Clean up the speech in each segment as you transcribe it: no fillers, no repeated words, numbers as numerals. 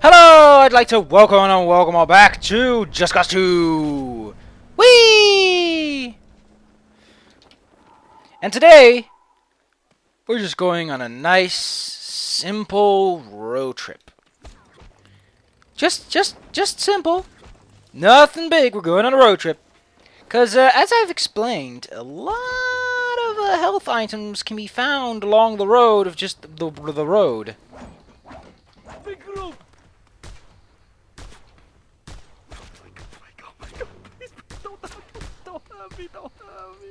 Hello, I'd like to welcome all back to Just Cause 2. Whee! And today, we're just going on a nice, simple road trip. Just simple. Nothing big, we're going on a road trip. Because, as I've explained, a lot of health items can be found along the road of just the road. Big group. Please, don't hurt me, don't hurt me.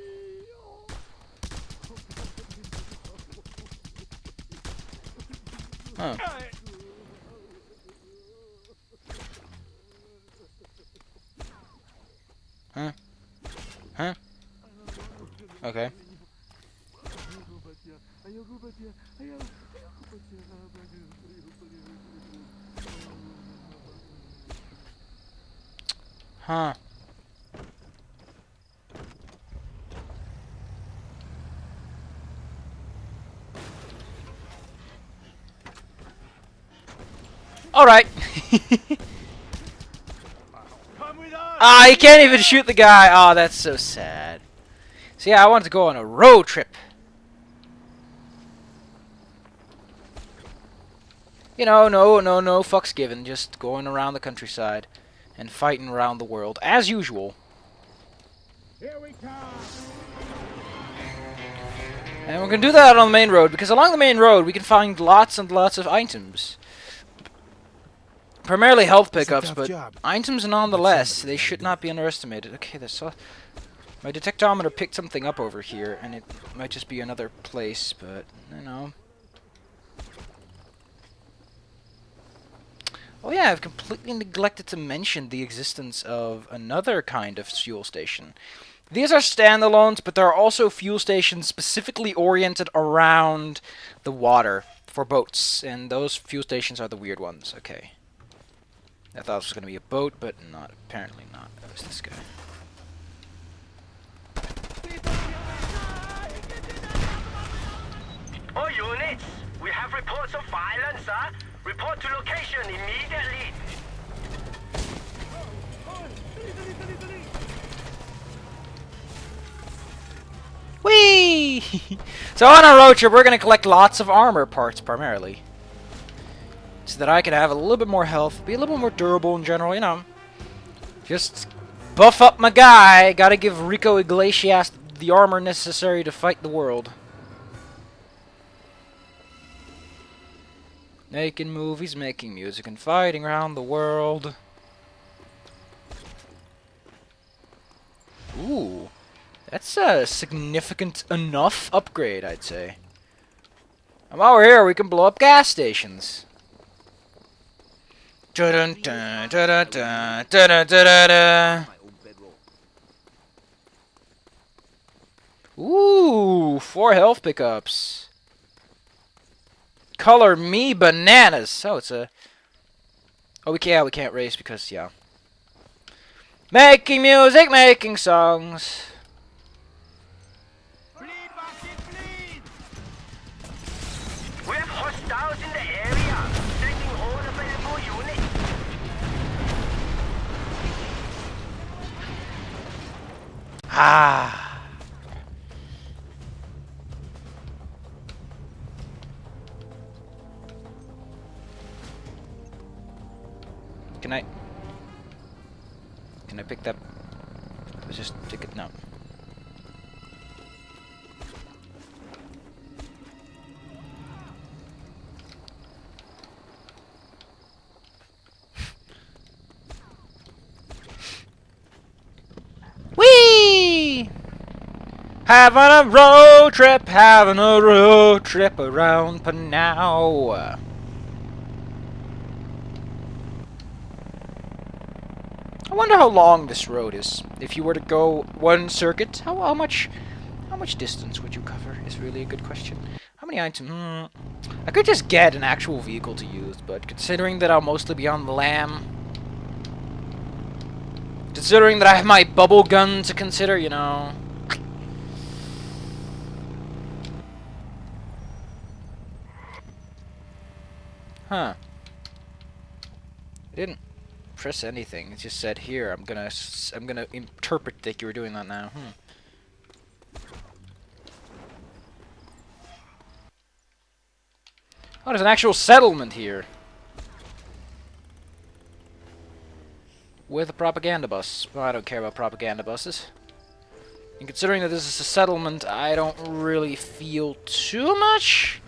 Huh. Huh? Huh? Okay. Huh. Alright. Ah, he can't even shoot the guy. Oh, that's so sad. So yeah, I wanted to go on a road trip. You know, no fucks given. Just going around the countryside and fighting around the world as usual. Here we come. And we're gonna do that on the main road because along the main road we can find lots and lots of items. Primarily health pickups, but items nonetheless. They should not be underestimated. Okay, my detectometer picked something up over here, and it might just be another place, but you know. Oh yeah, I've completely neglected to mention the existence of another kind of fuel station. These are standalones, but there are also fuel stations specifically oriented around the water for boats, and those fuel stations are the weird ones. Okay. I thought this was going to be a boat, but not. Apparently not. That was this guy. All units, we have reports of violence, sir. Report to location immediately. Whee! So on our road trip, we're going to collect lots of armor parts, primarily. So that I can have a little bit more health, be a little bit more durable in general, you know. Just buff up my guy. Gotta give Rico Iglesias the armor necessary to fight the world. Making movies, making music, and fighting around the world. Ooh. That's a significant enough upgrade, I'd say. And while we're here, we can blow up gas stations. Dun dun dun dun dun dun dun dun. Ooh, 4 health pickups. Color me bananas. Oh, it's a. Oh, we can't race because yeah. Making music, making songs. We have hostiles in the area. Taking all available units. Ah. Can I pick that? Let's just take it now. Whee! Having a road trip around Panau. I wonder how long this road is. If you were to go one circuit, how much distance would you cover? Is really a good question. How many items? I could just get an actual vehicle to use, but considering that I'll mostly be on the lam, considering that I have my bubble gun to consider, you know. Huh. didn't press anything. It just said here. I'm gonna interpret that you were doing that now. Oh, there's an actual settlement here. With a propaganda bus. Well, I don't care about propaganda buses. And considering that this is a settlement, I don't really feel too much.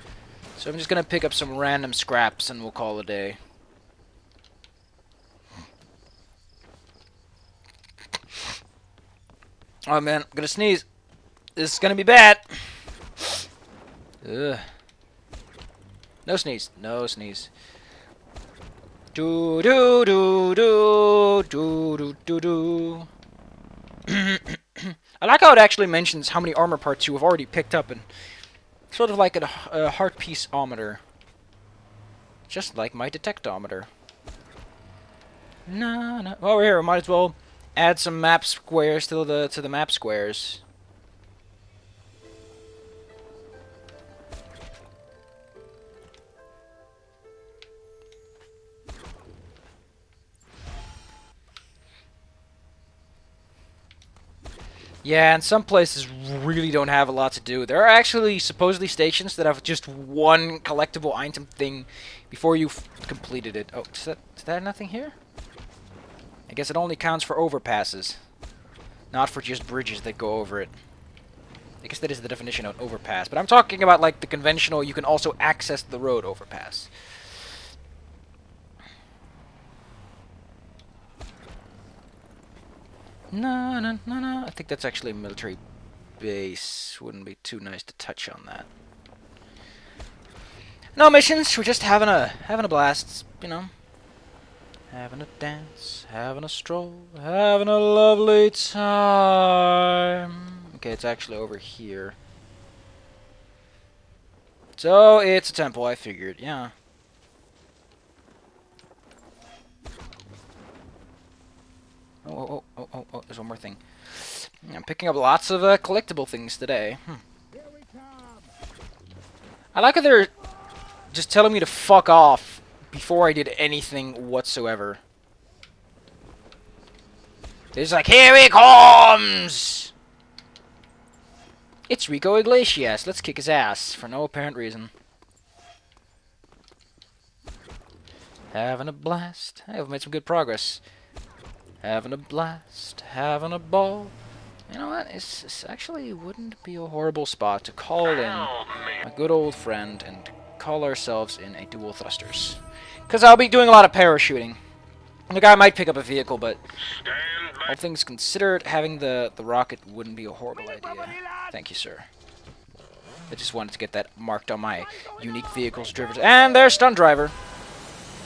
So I'm just gonna pick up some random scraps and we'll call it a day. Oh man, I'm gonna sneeze. This is gonna be bad. Ugh. No sneeze. No sneeze. Do do do do do do do do. I like how it actually mentions how many armor parts you have already picked up, and sort of like a heart piece-ometer. Just like my detectometer. No, no. Over here, we might as well add some map squares to the map squares. Yeah, and some places really don't have a lot to do. There are actually supposedly stations that have just one collectible item thing before you've completed it. Oh, is that nothing here? I guess it only counts for overpasses, not for just bridges that go over it. I guess that is the definition of overpass. But I'm talking about like the conventional, you can also access the road overpass. No, no, no, no. I think that's actually a military base. Wouldn't be too nice to touch on that. No missions. We're just having a blast, you know. Having a dance, having a stroll, having a lovely time. Okay, it's actually over here. So it's a temple. I figured, yeah. Oh, there's one more thing. I'm picking up lots of collectible things today. I like how they're just telling me to fuck off before I did anything whatsoever. They're just like, here he comes! It's Rico Iglesias. Let's kick his ass for no apparent reason. Having a blast. I've made some good progress. Having a blast, having a ball. You know what? This actually wouldn't be a horrible spot to call in my good old friend and call ourselves in a dual thrusters. Because I'll be doing a lot of parachuting. The guy might pick up a vehicle, but all things considered, having the rocket wouldn't be a horrible idea. Thank you, sir. I just wanted to get that marked on my unique vehicles driven. And there's Stunt Driver.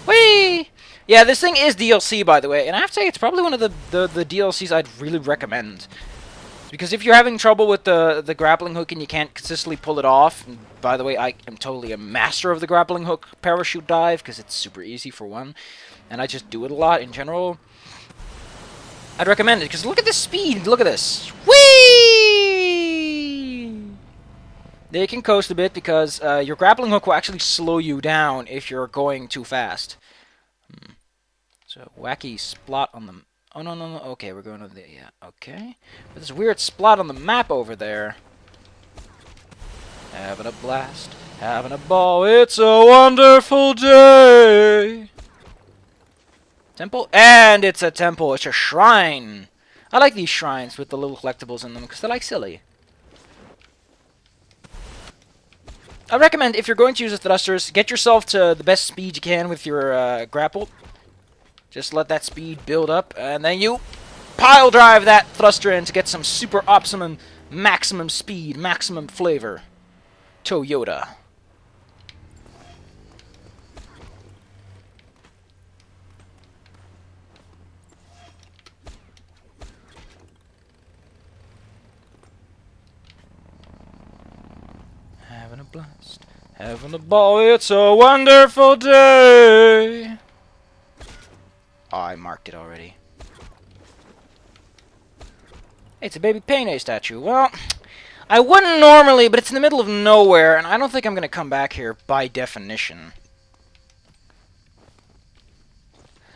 Whee! Yeah, this thing is DLC, by the way, and I have to say it's probably one of the DLCs I'd really recommend. Because if you're having trouble with the grappling hook and you can't consistently pull it off, and by the way, I am totally a master of the grappling hook parachute dive, because it's super easy for one, and I just do it a lot in general, I'd recommend it, because look at this speed, look at this. Whee! They can coast a bit, because your grappling hook will actually slow you down if you're going too fast. So, wacky splot on the... Oh, no, no, no. Okay, we're going to the... Yeah, okay. But this weird splot on the map over there. Having a blast. Having a ball. It's a wonderful day. Temple? And it's a temple. It's a shrine. I like these shrines with the little collectibles in them because they're like silly. I recommend if you're going to use the thrusters, get yourself to the best speed you can with your grapple. Just let that speed build up, and then you pile drive that thruster in to get some super optimum, maximum speed, maximum flavor. Toyota. Having a blast, having a ball, it's a wonderful day. Oh, I marked it already. Hey, it's a baby Payne statue. Well, I wouldn't normally, but it's in the middle of nowhere, and I don't think I'm going to come back here by definition.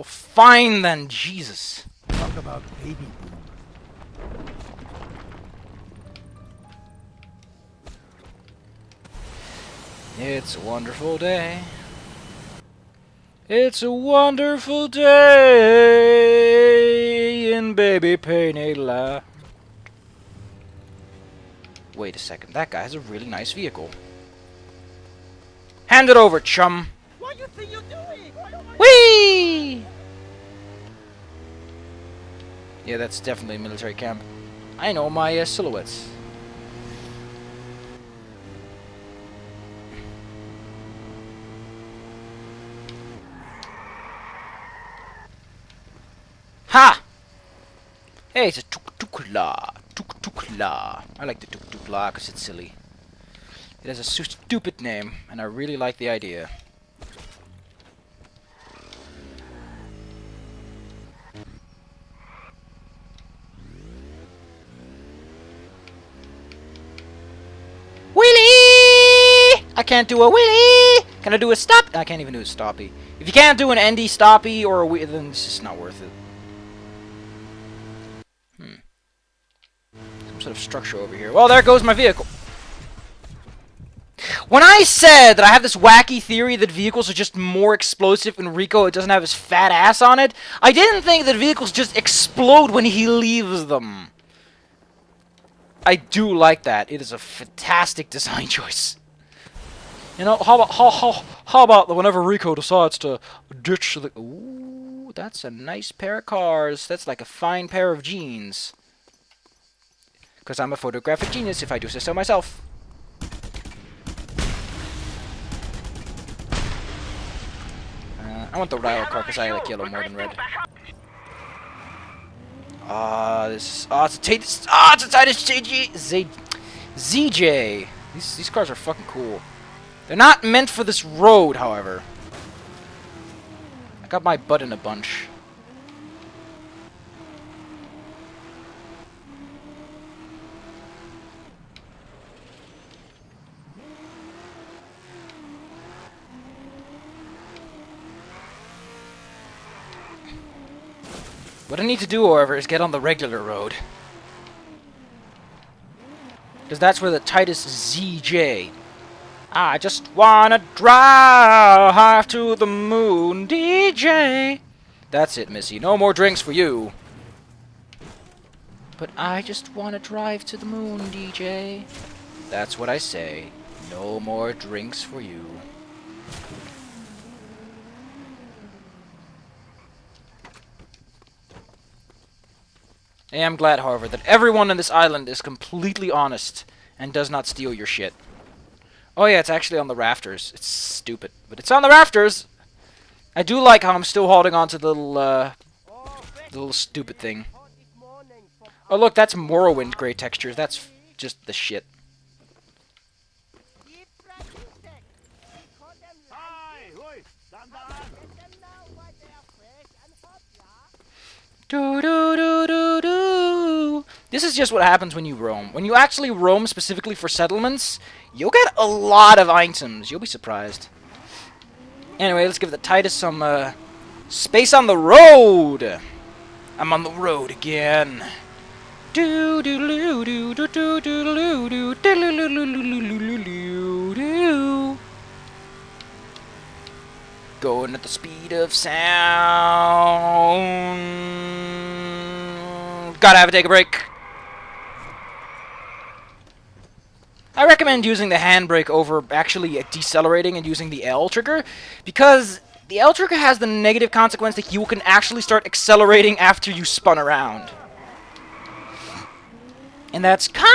Well, fine then, Jesus. Talk about baby boom. It's a wonderful day. It's a wonderful day in baby Painted Land. Wait a second, that guy has a really nice vehicle. Hand it over, chum. What do you think you're doing? Whee! Yeah, that's definitely a military camp. I know my silhouettes. Ha! Hey, it's a tuk-tuk-la. Tuk-tuk-la. I like the tuk-tuk-la because it's silly. It has a stupid name, and I really like the idea. Wheelie! I can't do a wheelie! Can I do a stop? I can't even do a stoppie. If you can't do an endy stoppie or a wheelie, then it's just not worth it. Some sort of structure over here. Well, there goes my vehicle. When I said that I have this wacky theory that vehicles are just more explosive in Rico, it doesn't have his fat ass on it, I didn't think that vehicles just explode when he leaves them. I do like that. It is a fantastic design choice. You know, how about whenever Rico decides to ditch the... Ooh, that's a nice pair of cars. That's like a fine pair of jeans. Because I'm a photographic genius, if I do say so myself. I want the rival car because I like yellow more than red. It's a Titus ZJ. These cars are fucking cool. They're not meant for this road, however. I got my butt in a bunch. What I need to do, however, is get on the regular road. Because that's where the Titus ZJ. I just wanna drive to the moon, DJ. That's it, Missy. No more drinks for you. But I just wanna drive to the moon, DJ. That's what I say. No more drinks for you. I am glad, however, that everyone on this island is completely honest and does not steal your shit. Oh yeah, it's actually on the rafters. It's stupid, but it's on the rafters! I do like how I'm still holding on to the little stupid thing. Oh look, that's Morrowind gray textures. That's just the shit. Do do do do do. This is just what happens when you roam. When you actually roam specifically for settlements, you'll get a lot of items. You'll be surprised. Anyway, let's give the Titus some space on the road. I'm on the road again. Do do do do do do do do do do. Going at the speed of sound. Gotta have to take a break. I recommend using the handbrake over actually decelerating and using the L trigger, because the L trigger has the negative consequence that you can actually start accelerating after you spun around. And that's kinda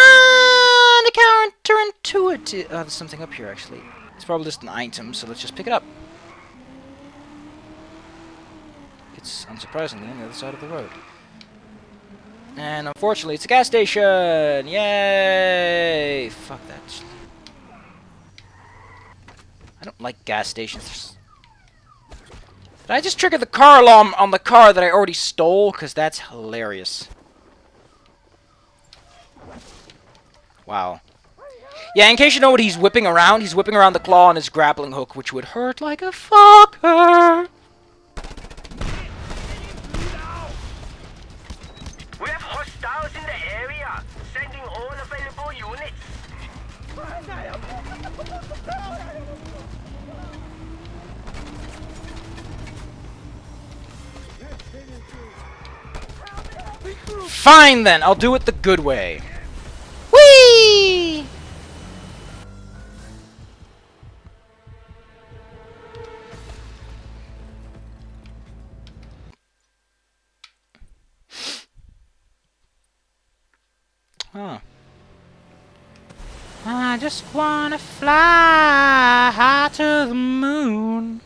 counterintuitive. There's something up here actually. It's probably just an item, so let's just pick it up. It's unsurprisingly on the other side of the road. And unfortunately, it's a gas station! Yay! Fuck that. I don't like gas stations. Did I just trigger the car alarm on the car that I already stole? Because that's hilarious. Wow. Yeah, in case you know what he's whipping around the claw on his grappling hook, which would hurt like a fucker. Fine then, I'll do it the good way. Whee! Huh. I just wanna fly high to the moon.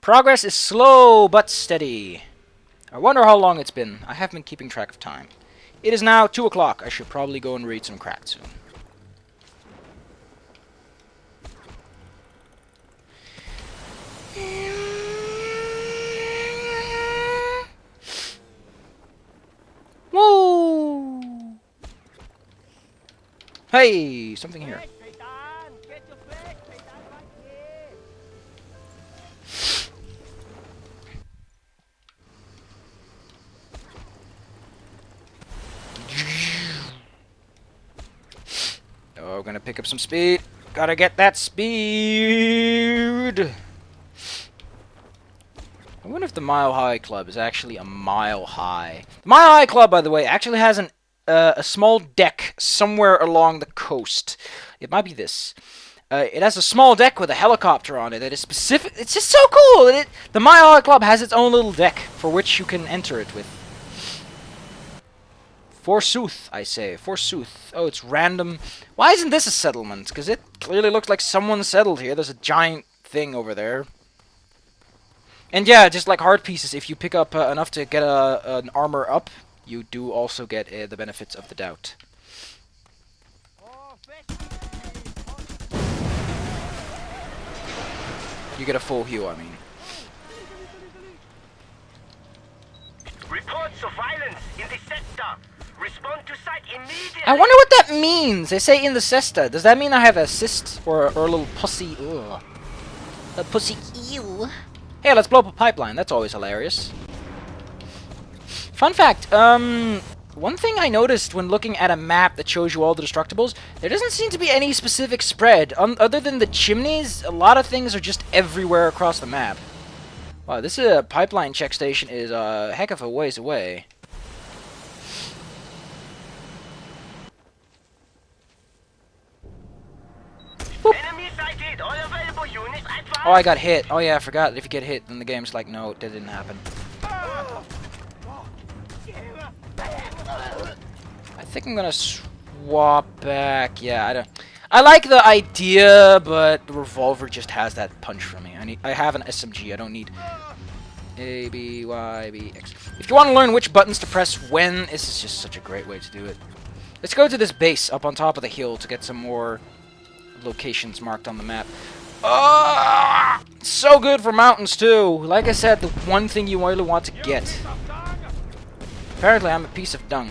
Progress is slow but steady. I wonder how long it's been. I have been keeping track of time. It is now 2 o'clock. I should probably go and read some crack soon. Woo! Hey, something here. Oh, we're gonna pick up some speed. Gotta get that speed. I wonder if the Mile High Club is actually a mile high. The Mile High Club, by the way, actually has a small deck somewhere along the coast. It might be this. It has a small deck with a helicopter on it that is specific. It's just so cool. The Mile High Club has its own little deck for which you can enter it with. Forsooth, I say. Forsooth. Oh, it's random. Why isn't this a settlement? Because it clearly looks like someone settled here. There's a giant thing over there. And yeah, just like heart pieces, if you pick up enough to get an armor up, you do also get the benefits of the doubt. You get a full heal, I mean. Reports of violence in the sector. Respond to site immediately. I wonder what that means. They say in the cesta. Does that mean I have a cyst or a little pussy? Ugh. A pussy ew. Hey, let's blow up a pipeline. That's always hilarious. Fun fact, one thing I noticed when looking at a map that shows you all the destructibles, there doesn't seem to be any specific spread. Other than the chimneys, a lot of things are just everywhere across the map. Wow, this pipeline check station is a heck of a ways away. Enemy sighted. All available units advance. Oh, I got hit. Oh yeah, I forgot. If you get hit, then the game's like, no, that didn't happen. I think I'm gonna swap back. Yeah, I don't. I like the idea, but the revolver just has that punch for me. I have an SMG. I don't need A, B, Y, B, X. If you want to learn which buttons to press when, this is just such a great way to do it. Let's go to this base up on top of the hill to get some more locations marked on the map. So good for mountains too. Like I said, the one thing you really want to get. Apparently, I'm a piece of dung.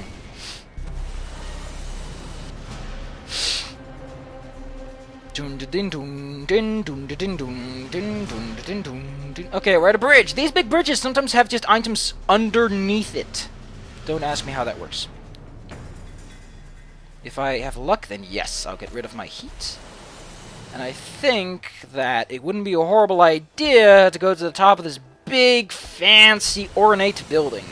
Okay, we're at a bridge. These big bridges sometimes have just items underneath it. Don't ask me how that works. If I have luck, then yes, I'll get rid of my heat. And I think that it wouldn't be a horrible idea to go to the top of this big, fancy, ornate building.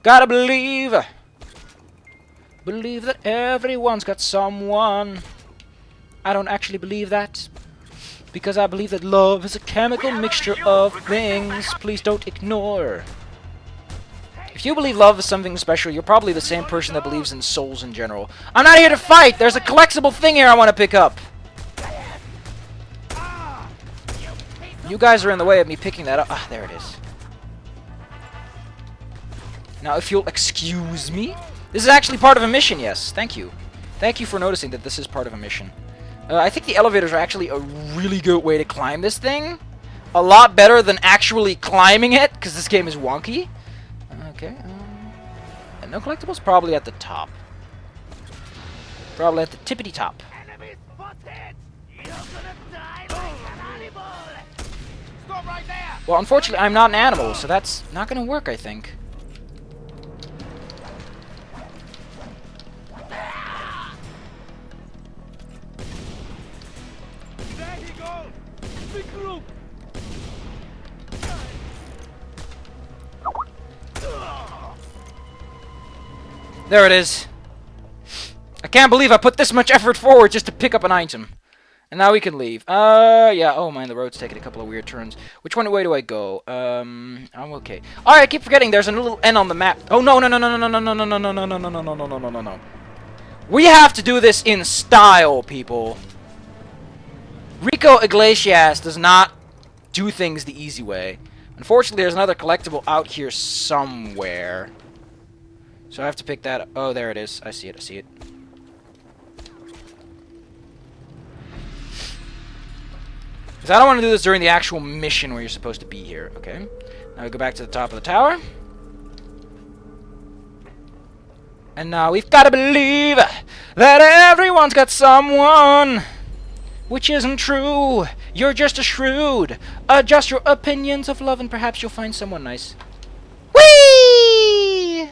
Gotta believe that everyone's got someone. I don't actually believe that, because I believe that love is a chemical mixture of things. Please don't ignore. If you believe love is something special, you're probably the same person that believes in souls in general. I'm not here to fight! There's a collectible thing here I want to pick up! You guys are in the way of me picking that up. Ah, there it is. Now, if you'll excuse me... This is actually part of a mission, yes. Thank you. Thank you for noticing that this is part of a mission. I think the elevators are actually a really good way to climb this thing. A lot better than actually climbing it, because this game is wonky. Okay, and no collectibles? Probably at the top. Probably at the tippity top. Enemy spotted. You're gonna die like an animal. Stop right there. Well, unfortunately, I'm not an animal, so that's not gonna work, I think. There he goes! Big group! There it is. I can't believe I put this much effort forward just to pick up an item. And now we can leave. Yeah. Oh man, the road's taking a couple of weird turns. Which way do I go? I'm okay. All right, I keep forgetting. There's a little N on the map. Oh no no no no no no no no no no no no no no no no no no no. We have to do this in style, people. Rico Iglesias does not do things the easy way. Unfortunately, there's another collectible out here somewhere. So I have to pick that up. Oh, there it is. I see it. I see it. Because I don't want to do this during the actual mission where you're supposed to be here. Okay. Now we go back to the top of the tower. And now we've got to believe that everyone's got someone. Which isn't true. You're just a shrewd. Adjust your opinions of love and perhaps you'll find someone nice. Whee!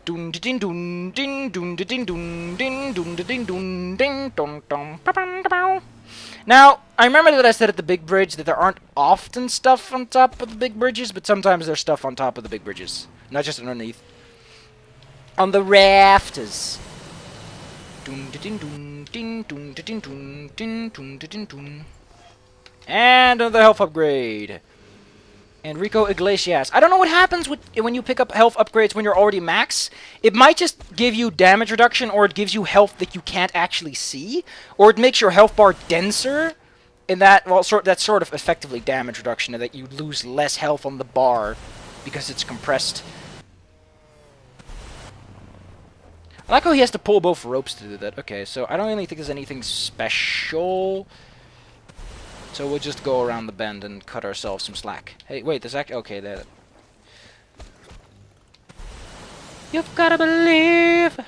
Dun din dun din dun din dun din dun din dun din dun dun. Now, I remember that I said at the big bridge that there aren't often stuff on top of the big bridges, but sometimes there's stuff on top of the big bridges, not just underneath. On the rafters. Dun din dun din dun din dun din dun din dun. And another health upgrade. Enrico Iglesias. I don't know what happens when you pick up health upgrades when you're already max. It might just give you damage reduction, or it gives you health that you can't actually see, or it makes your health bar denser, and that, well, that's sort of effectively damage reduction, and that you lose less health on the bar because it's compressed. I like how he has to pull both ropes to do that. Okay, so I don't really think there's anything special. So we'll just go around the bend and cut ourselves some slack. Hey, wait, there's actually... Okay, there. You've gotta believe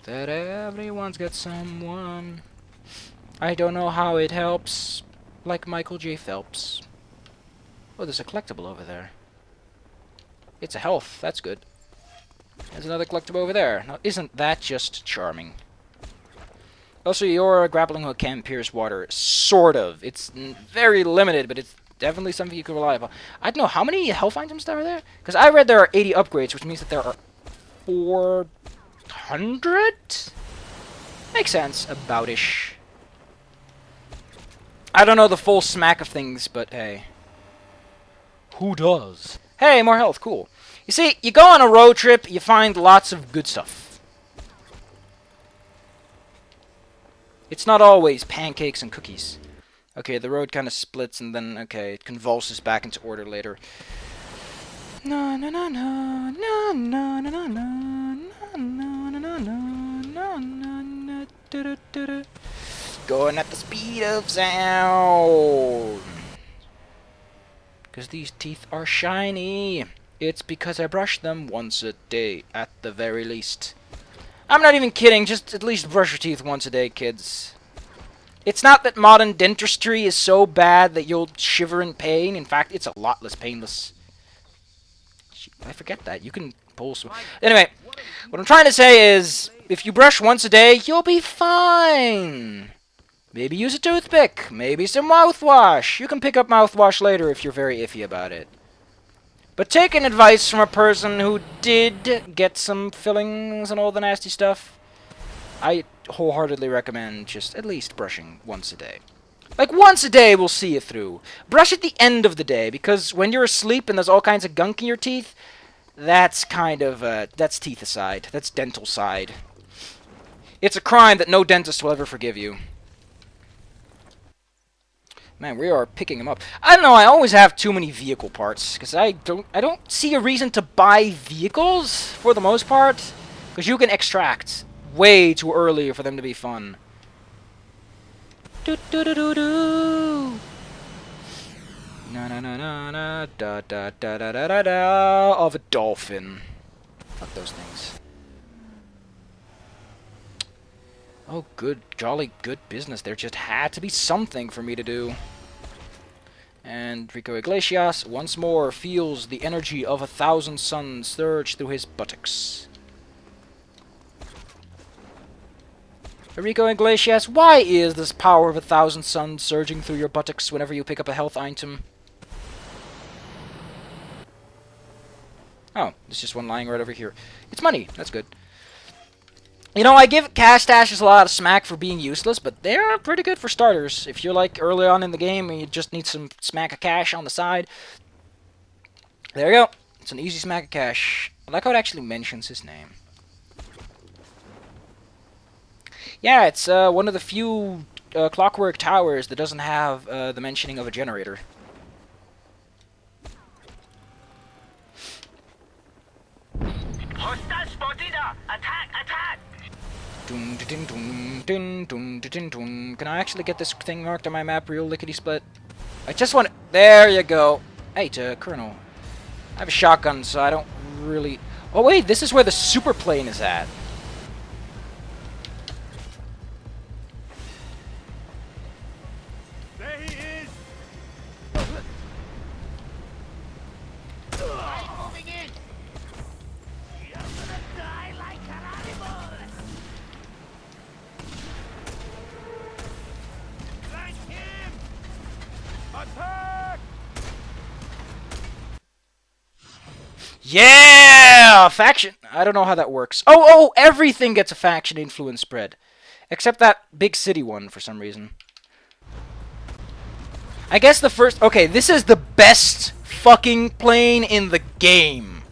that everyone's got someone. I don't know how it helps. Like Michael J. Phelps. Oh, there's a collectible over there. It's a health. That's good. There's another collectible over there. Now, isn't that just charming? Also, your grappling hook can pierce water. Sort of. It's very limited, but it's definitely something you can rely upon. I don't know, how many health items are there? Because I read there are 80 upgrades, which means that there are 400? Makes sense. About-ish. I don't know the full smack of things, but hey. Who does? Hey, more health. Cool. You see, you go on a road trip, you find lots of good stuff. It's not always pancakes and cookies. Okay, the road kind of splits and then, okay, it convulses back into order later. No, no, no, no, no, no, no, no, no, no, no, no, no, no, no, going at the speed of sound. Because these teeth are shiny. It's because I brush them once a day, at the very least. I'm not even kidding, just at least brush your teeth once a day, kids. It's not that modern dentistry is so bad that you'll shiver in pain. In fact, it's a lot less painless. I forget that. You can pull some... Anyway, what I'm trying to say is, if you brush once a day, you'll be fine. Maybe use a toothpick. Maybe some mouthwash. You can pick up mouthwash later if you're very iffy about it. But taking advice from a person who did get some fillings and all the nasty stuff, I wholeheartedly recommend just at least brushing once a day. Like, once a day will see you through. Brush at the end of the day, because when you're asleep and there's all kinds of gunk in your teeth, that's kind of, that's teeth aside. That's dental side. It's a crime that no dentist will ever forgive you. Man, we are picking them up. I don't know, I always have too many vehicle parts, because I don't see a reason to buy vehicles, for the most part, because you can extract way too early for them to be fun. Do do do do do. Na na na na na da da da da da da da of a dolphin. Fuck those things. Oh, good, jolly good business. There just had to be something for me to do. And Rico Iglesias once more feels the energy of 1,000 suns surge through his buttocks. Rico Iglesias, why is this power of 1,000 suns surging through your buttocks whenever you pick up a health item? Oh, there's just one lying right over here. It's money. That's good. You know, I give cash stashes a lot of smack for being useless, but they're pretty good for starters. If you're like early on in the game and you just need some smack of cash on the side, there you go. It's an easy smack of cash. I like how it actually mentions his name. Yeah, it's one of the few Clockwork Towers that doesn't have the mentioning of a generator. Hostile spotted! Attack! Attack! Dun, dun, dun, dun, dun, dun, dun. Can I actually get this thing marked on my map real lickety-split? I just want... There you go. Hey, Colonel. I have a shotgun, so I don't really... Oh, wait, this is where the super plane is at. There he is! Moving in! You're gonna die like an animal! Flank him! Attack! Yeah! Faction! I don't know how that works. Oh, everything gets a faction influence spread. Except that big city one, for some reason. I guess the first... Okay, this is the best fucking plane in the game.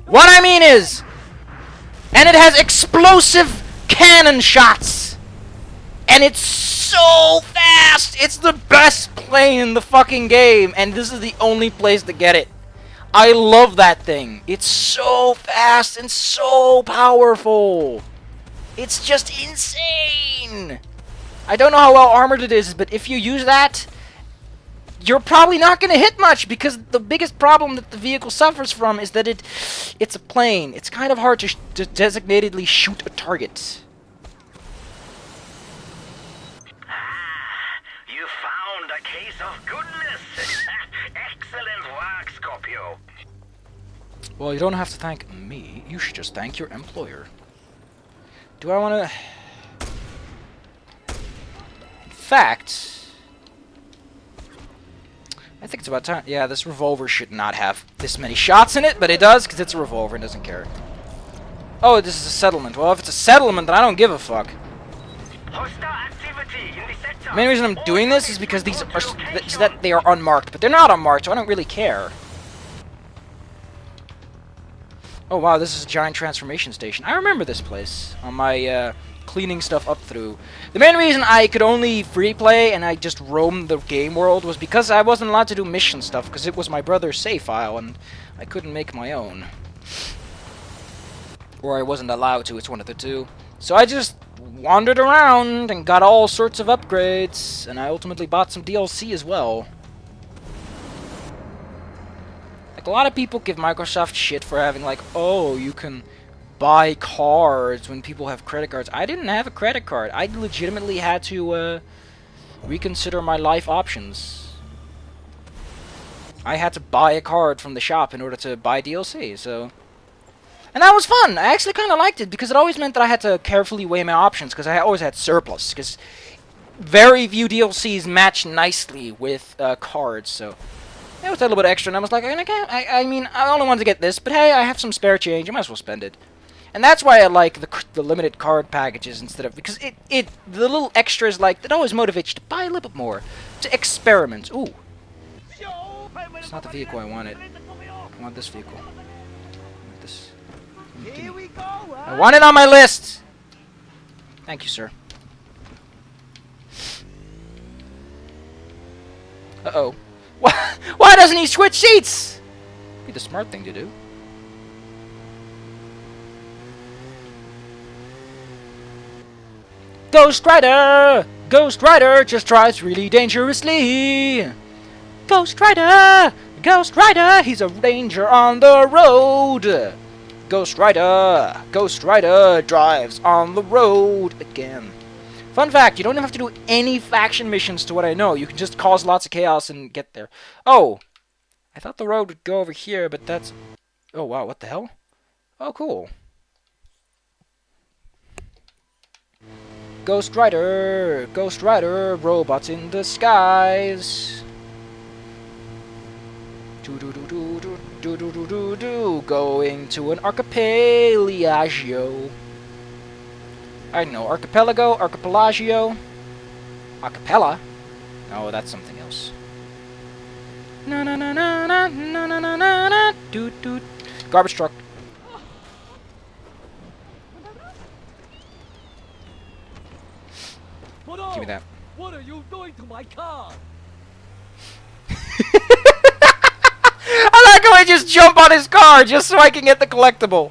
What I mean is... And it has explosive cannon shots! And it's so fast! It's the best plane in the fucking game! And this is the only place to get it. I love that thing. It's so fast and so powerful. It's just insane. I don't know how well armored it is, but if you use that, you're probably not going to hit much, because the biggest problem that the vehicle suffers from is that it's a plane. It's kind of hard to designatedly shoot a target. You found a case of goodness! Excellent work, Scorpio! Well, you don't have to thank me. You should just thank your employer. Do I want to... In fact... I think it's about time. Yeah, this revolver should not have this many shots in it, but it does, because it's a revolver and doesn't care. Oh, this is a settlement. Well, if it's a settlement, then I don't give a fuck. Hostile activity in the sector. The main reason I'm doing this is because these are that they are unmarked, but they're not unmarked, so I don't really care. Oh wow, this is a giant transformation station. I remember this place on my cleaning stuff up through. The main reason I could only free play and I just roamed the game world was because I wasn't allowed to do mission stuff, because it was my brother's save file and I couldn't make my own. Or I wasn't allowed to, it's one of the two. So I just wandered around and got all sorts of upgrades, and I ultimately bought some DLC as well. Like, a lot of people give Microsoft shit for having, like, oh, you can buy cards when people have credit cards. I didn't have a credit card. I legitimately had to reconsider my life options. I had to buy a card from the shop in order to buy DLC, so... And that was fun! I actually kind of liked it, because it always meant that I had to carefully weigh my options, because I always had surplus, because very few DLCs match nicely with cards, so... It was a little bit extra, and I was like, I mean, I only wanted to get this, but hey, I have some spare change, I might as well spend it. And that's why I like the limited card packages instead of... Because the little extras, like, it always motivates you to buy a little bit more. To experiment. Ooh. It's not the vehicle I wanted. I want this vehicle. I want this. Here we go! I want it on my list! Thank you, sir. Uh-oh. Why doesn't he switch seats? Be the smart thing to do. Ghost Rider! Ghost Rider just drives really dangerously! Ghost Rider! Ghost Rider! He's a ranger on the road! Ghost Rider! Ghost Rider drives on the road again. Fun fact, you don't even have to do any faction missions to what I know. You can just cause lots of chaos and get there. Oh! I thought the road would go over here, but that's... Oh, wow, what the hell? Oh, cool. Ghost Rider! Ghost Rider! Robots in disguise! Going to an archipelago. I don't know, archipelago, archipelagio, acapella. Oh, that's something else. Na na na na na na na na na na. Doot doot. Garbage truck. Give me that. What are you doing to my car? I like how I just jump on his car just so I can get the collectible.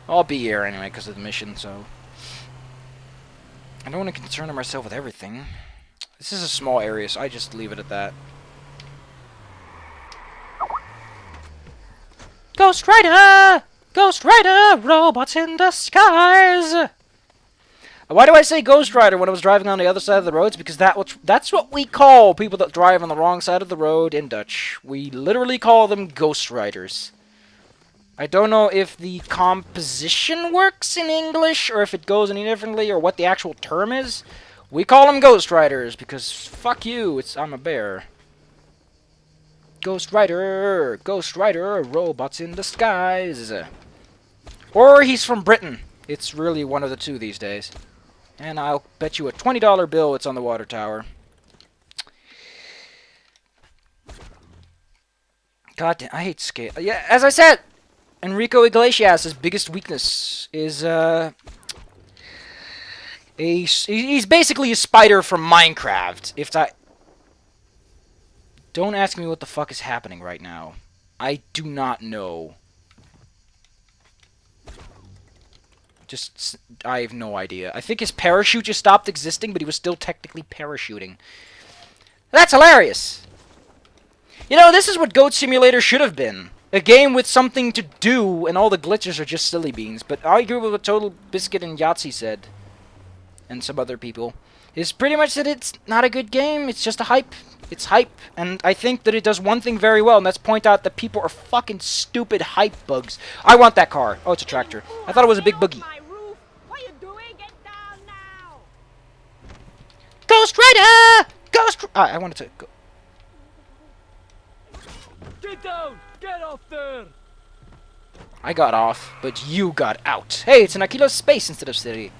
I'll be here anyway because of the mission, so... I don't want to concern myself with everything. This is a small area, so I just leave it at that. Ghost Rider! Ghost Rider! Robots in disguise! Why do I say Ghost Rider when I was driving on the other side of the road? It's because that's what we call people that drive on the wrong side of the road in Dutch. We literally call them Ghost Riders. I don't know if the composition works in English, or if it goes any differently, or what the actual term is. We call them Ghost Riders, because fuck you, I'm a bear. Ghost Rider, robots in disguise. Or he's from Britain. It's really one of the two these days. And I'll bet you a $20 bill it's on the water tower. God damn, I hate scale. Yeah, as I said, Enrico Iglesias' biggest weakness is he's basically a spider from Minecraft. Don't ask me what the fuck is happening right now. I do not know. I have no idea. I think his parachute just stopped existing, but he was still technically parachuting. That's hilarious! You know, this is what Goat Simulator should have been. A game with something to do, and all the glitches are just silly beans. But I agree with what Total Biscuit and Yahtzee said. And some other people. Is pretty much that it's not a good game, it's just a hype. It's hype, and I think that it does one thing very well, and that's point out that people are fucking stupid hype bugs. I want that car. Oh, it's a tractor. I thought it was a big boogie. What are you doing? Get down now! Ghost Rider! I wanted to go. Get down! Get off there! I got off, but you got out. Hey, it's an Aquila space instead of city.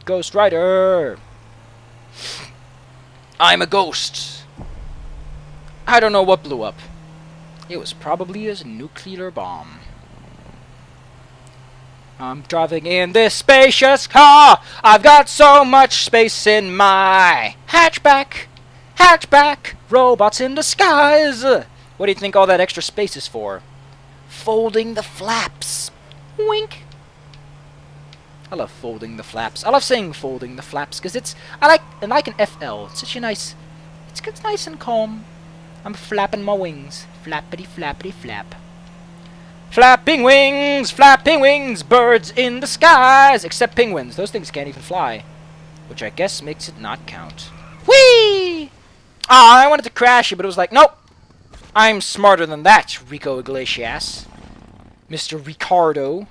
Ghost Rider! I'm a ghost. I don't know what blew up. It was probably a nuclear bomb. I'm driving in this spacious car. I've got so much space in my hatchback. Hatchback. Robots in disguise. What do you think all that extra space is for? Folding the flaps. Wink. I love folding the flaps. I love saying folding the flaps because I like an FL. It's such a nice. It's nice and calm. I'm flapping my wings. Flappity flappity flap. Flapping wings, birds in the skies. Except penguins. Those things can't even fly. Which I guess makes it not count. Whee! Ah, I wanted to crash it, but it was like, nope. I'm smarter than that, Rico Iglesias. Mr. Ricardo.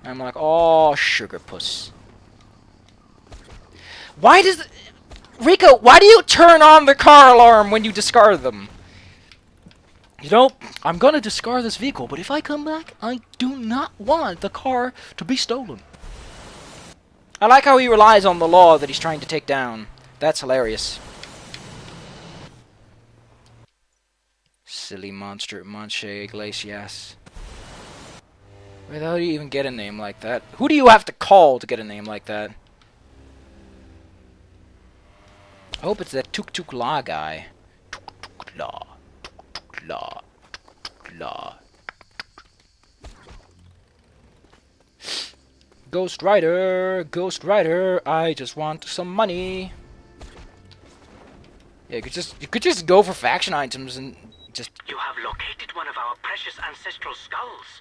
I'm like, oh, sugar puss. Rico, why do you turn on the car alarm when you discard them? You know, I'm gonna discard this vehicle, but if I come back, I do not want the car to be stolen. I like how he relies on the law that he's trying to take down. That's hilarious. Silly monster, Monche Iglesias. Where the hell do you even get a name like that? Who do you have to call to get a name like that? I hope it's that Tuk Tuk La guy. Tuk Tuk La. Tuk Tuk La. Tuk Tuk La. Ghost Rider, I just want some money. Yeah, you could just go for faction items and Just You have located one of our precious ancestral skulls.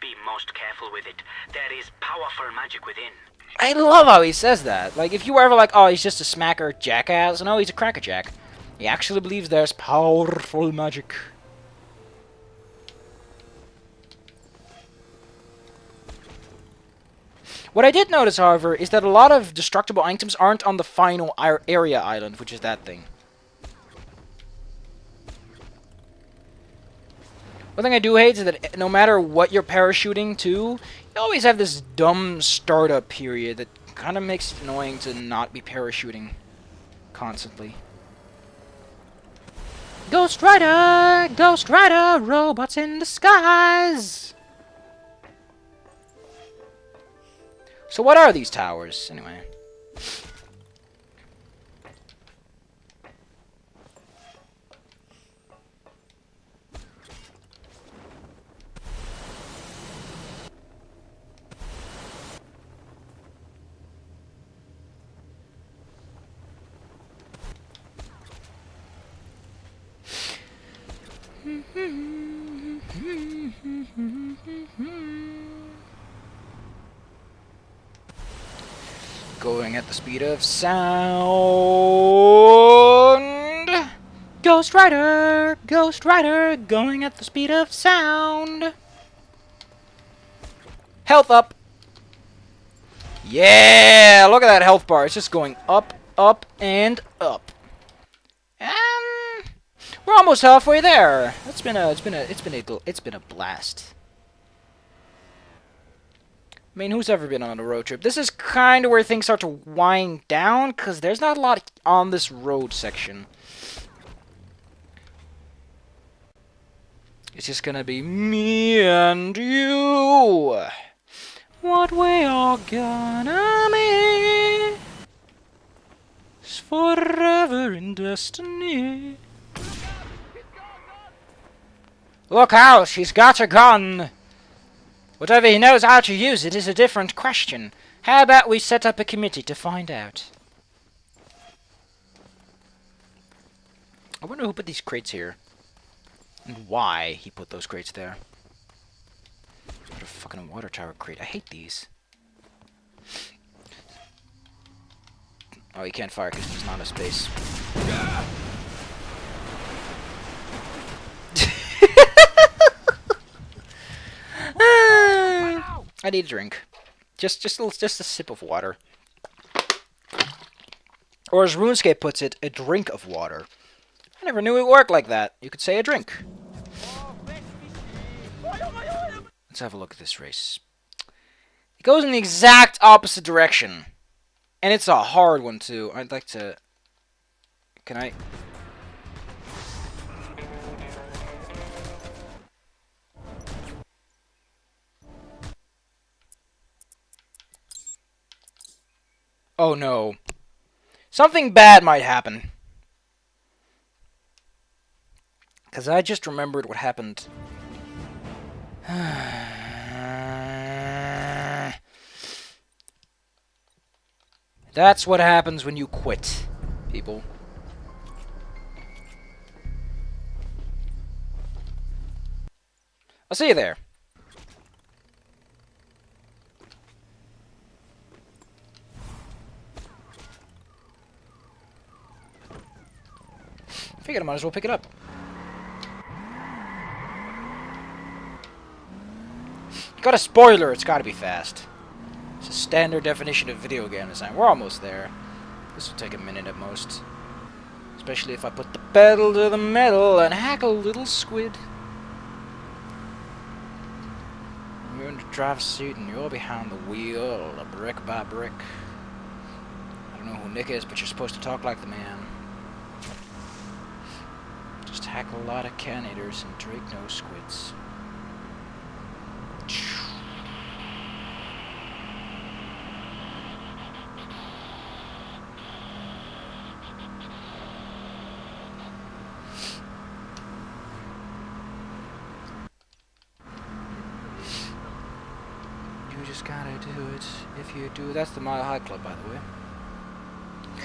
Be most careful with it. There is powerful magic within. I love how he says that. Like, if you were ever like, oh, he's just a smacker jackass, no, he's a crackerjack. He actually believes there's powerful magic. What I did notice, however, is that a lot of destructible items aren't on the final area island, which is that thing. One thing I do hate is that no matter what you're parachuting to, you always have this dumb startup period that kind of makes it annoying to not be parachuting constantly. Ghost Rider! Ghost Rider! Robots in disguise! So what are these towers, anyway? Going at the speed of sound. Ghost Rider! Ghost Rider! Going at the speed of sound. Health up! Yeah! Look at that health bar. It's just going up, up, and up. And we're almost halfway there. It's been a blast. I mean, who's ever been on a road trip? This is kind of where things start to wind down, because there's not a lot on this road section. It's just gonna be me and you. What we are gonna be is forever in destiny. Look out, she's got a gun. Whatever he knows how to use it is a different question. How about we set up a committee to find out? I wonder who put these crates here. And why he put those crates there. What a fucking water tower crate. I hate these. Oh, you can't fire because there's not a space. I need a drink. Just a sip of water. Or as RuneScape puts it, a drink of water. I never knew it worked like that. You could say a drink. Let's have a look at this race. It goes in the exact opposite direction. And it's a hard one, too. I'd like to... Can I... Oh no. Something bad might happen. Because I just remembered what happened. That's what happens when you quit, people. I'll see you there. Figured I might as well pick it up. Got a spoiler, it's gotta be fast. It's a standard definition of video game design. We're almost there. This will take a minute at most. Especially if I put the pedal to the metal and hack a little squid. You're in the driver's seat and you're behind the wheel, brick by brick. I don't know who Nick is, but you're supposed to talk like the man. Just hack a lot of can eaters and drake no squids. You just gotta do it. If you do, that's the Mile High Club, by the way.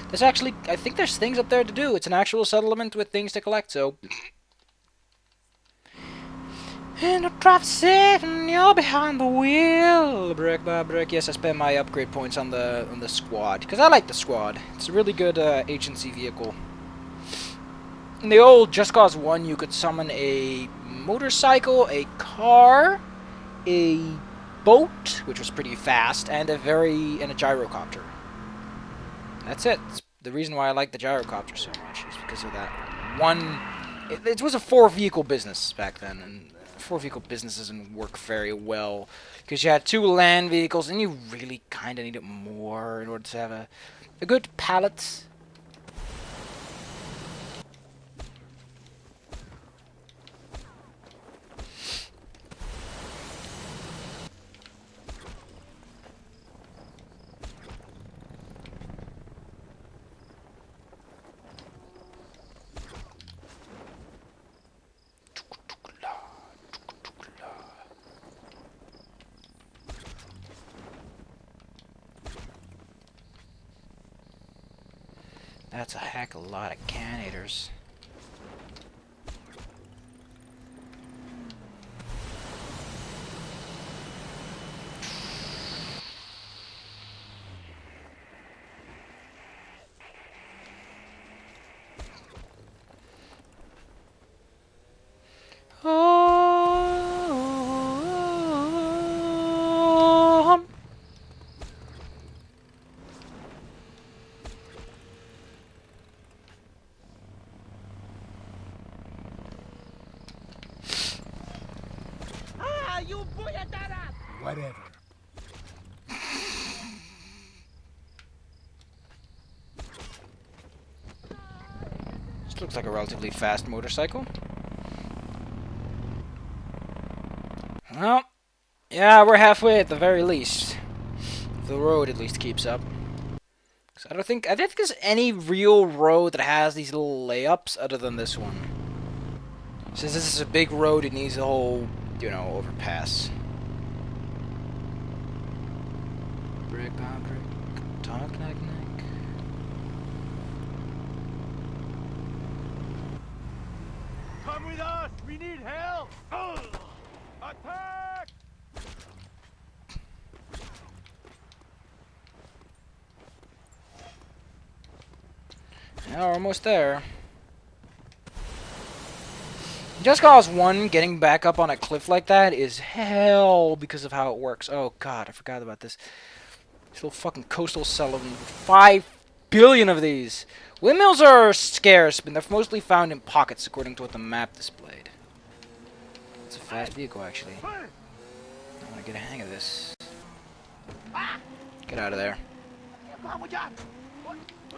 There's actually, I think there's things up there to do. It's an actual settlement with things to collect, so... In the driver's seat and you're behind the wheel. Brick by brick. Yes, I spend my upgrade points on the squad because I like the squad. It's a really good agency vehicle. In the old Just Cause 1, you could summon a motorcycle, a car, a boat, which was pretty fast, and a gyrocopter. That's it. It's the reason why I like the gyrocopter so much is because of that one. It was a 4-vehicle business back then, and 4-vehicle business doesn't work very well because you had 2 land vehicles, and you really kind of needed more in order to have a good pallet. That's a heck of a lot of canators. Oh, Ah, you buyadara! Whatever. this looks like a relatively fast motorcycle. Well, yeah, we're halfway at the very least. If the road at least keeps up. 'Cause I don't think there's any real road that has these little layups other than this one. Since this is a big road, it needs a whole, overpass. Brick by brick, talk like Nick. Come with us! We need help! Attack! Yeah, we're almost there. Just Cause 1 getting back up on a cliff like that is hell because of how it works. Oh god, I forgot about this. This little fucking coastal settlement. 5 billion of these. Windmills are scarce, but they're mostly found in pockets according to what the map displayed. It's a fast vehicle actually. I want to get a hang of this. Get out of there.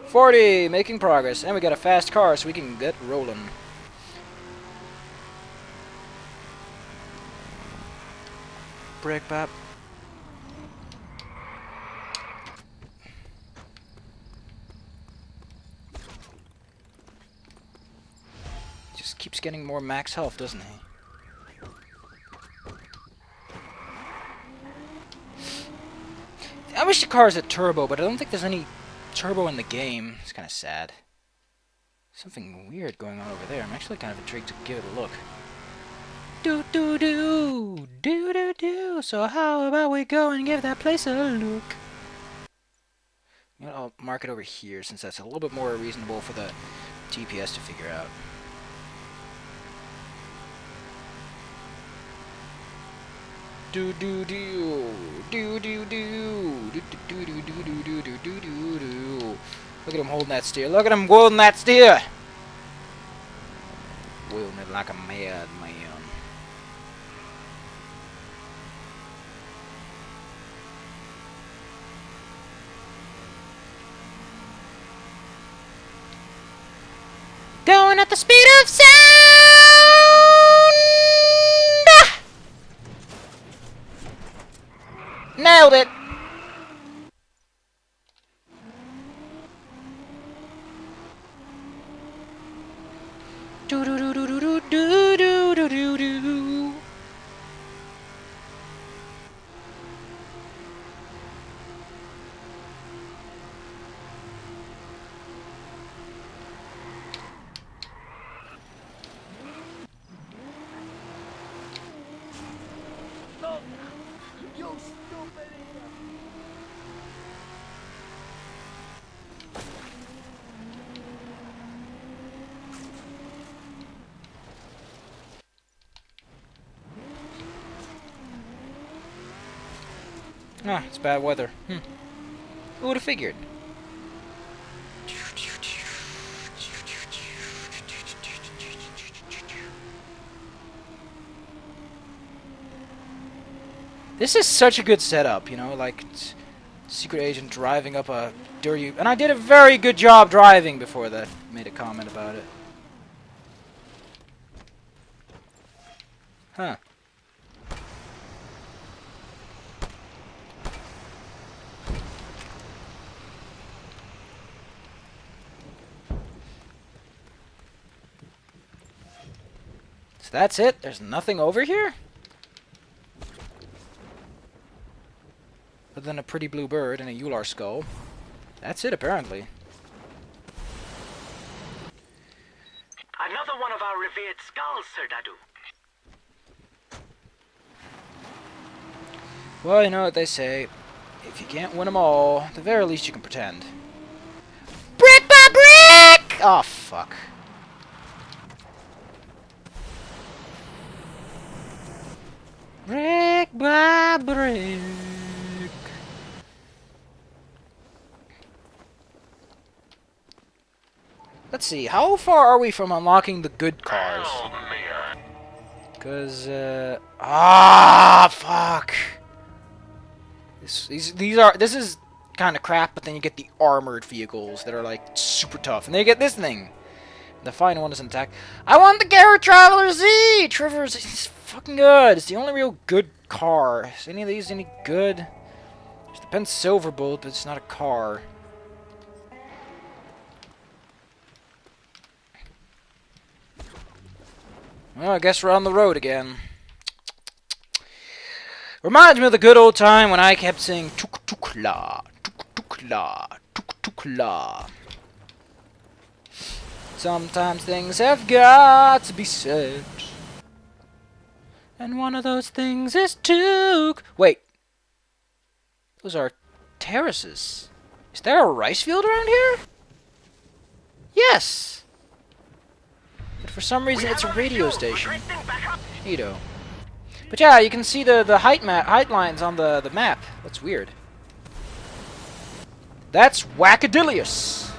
40, making progress, and we got a fast car so we can get rolling. Brick bap. Just keeps getting more max health, doesn't he? I wish the car had turbo, but I don't think there's any turbo in the game. It's kind of sad. Something weird going on over there. I'm actually kind of intrigued to give it a look. Do do do do do do. So how about we go and give that place a look? You know, I'll mark it over here since that's a little bit more reasonable for the GPS to figure out. Do do do do do do do do do do do do do do do do. Look at him holding that steer. Look at him holding that steer. Wielding it like a madman. Going at the speed of sound. Nailed it. Do do do do do do do do do do. Ah, it's bad weather. Who would have figured? This is such a good setup, you know, like secret agent driving up a dirty... And I did a very good job driving before that made a comment about it. Huh. So that's it? There's nothing over here? Other than a pretty blue bird and a Ular skull. That's it, apparently. Another one of our revered skulls, Sir Dadu. Well, you know what they say. If you can't win them all, at the very least you can pretend. Brick by brick! Oh, fuck. Brick by brick. Let's see, how far are we from unlocking the good cars? Because, fuck. This is kind of crap, but then you get the armored vehicles that are, like, super tough. And then you get this thing. The final one is intact. I want the Garrett Traveler Z! Traverse is fucking good. It's the only real good car. Is any of these any good? Just depends Silverbolt, but it's not a car. Well, I guess we're on the road again. Reminds me of the good old time when I kept saying tuk tuk la, tuk tuk la, tuk tuk la. Sometimes things have got to be said. And one of those things is tuk. Wait. Those are terraces. Is there a rice field around here? Yes. But for some reason it's a radio station. Neato. But yeah, you can see the height lines on the map. That's weird. That's Wackadilious.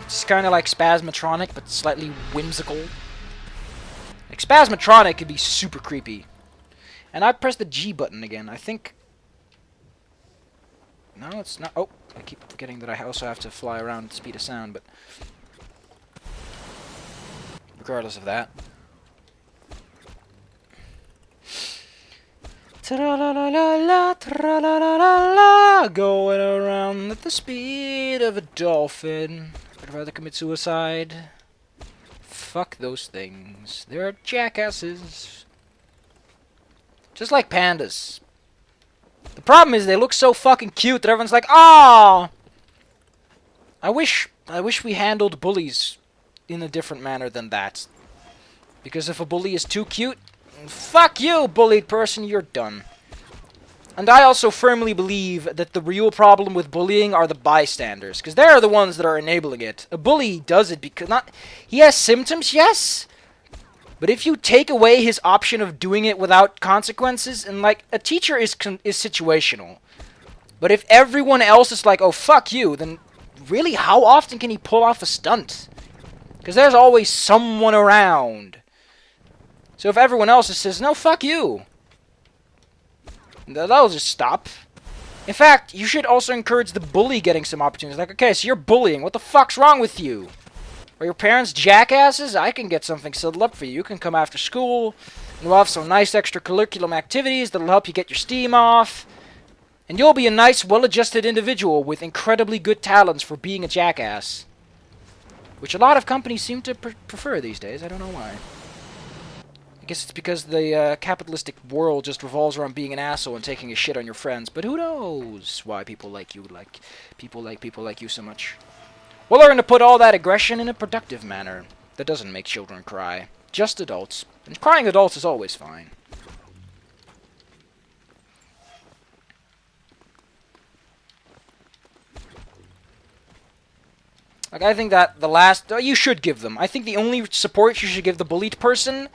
It's kind of like Spasmatronic, but slightly whimsical. Like Spasmatronic could be super creepy. And I pressed the G button again. I think... No, it's not... Oh, I keep forgetting that I also have to fly around at the speed of sound, but... Regardless of that. Tra-la-la-la-la, tra-la-la-la-la, going around at the speed of a dolphin. I'd rather commit suicide. Fuck those things. They're jackasses. Just like pandas. The problem is they look so fucking cute that everyone's like, "Ah!" I wish we handled bullies in a different manner than that. Because if a bully is too cute, fuck you, bullied person, you're done. And I also firmly believe that the real problem with bullying are the bystanders, because they're the ones that are enabling it. A bully does it because he has symptoms, yes, but if you take away his option of doing it without consequences, and like a teacher is situational, but if everyone else is like, "Oh fuck you," then really, how often can he pull off a stunt? Because there's always someone around. So if everyone else just says, "No, fuck you," that'll just stop. In fact, you should also encourage the bully getting some opportunities. Like, okay, so you're bullying. What the fuck's wrong with you? Are your parents jackasses? I can get something settled up for you. You can come after school, and we'll have some nice extracurricular activities that'll help you get your steam off. And you'll be a nice, well-adjusted individual with incredibly good talents for being a jackass. Which a lot of companies seem to prefer these days. I don't know why. I guess it's because the capitalistic world just revolves around being an asshole and taking a shit on your friends. But who knows why people like you people like you so much. We'll learn to put all that aggression in a productive manner that doesn't make children cry. Just adults. And crying adults is always fine. Like, I think that the last... you should give them. I think the only support you should give the bullied person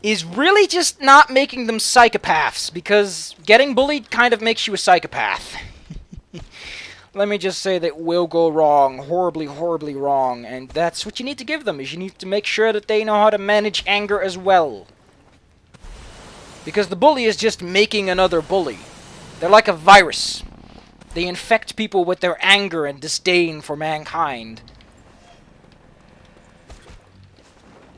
is really just not making them psychopaths, because getting bullied kind of makes you a psychopath. Let me just say that will go wrong, horribly, horribly wrong, and that's what you need to give them, is you need to make sure that they know how to manage anger as well. Because the bully is just making another bully. They're like a virus. They infect people with their anger and disdain for mankind.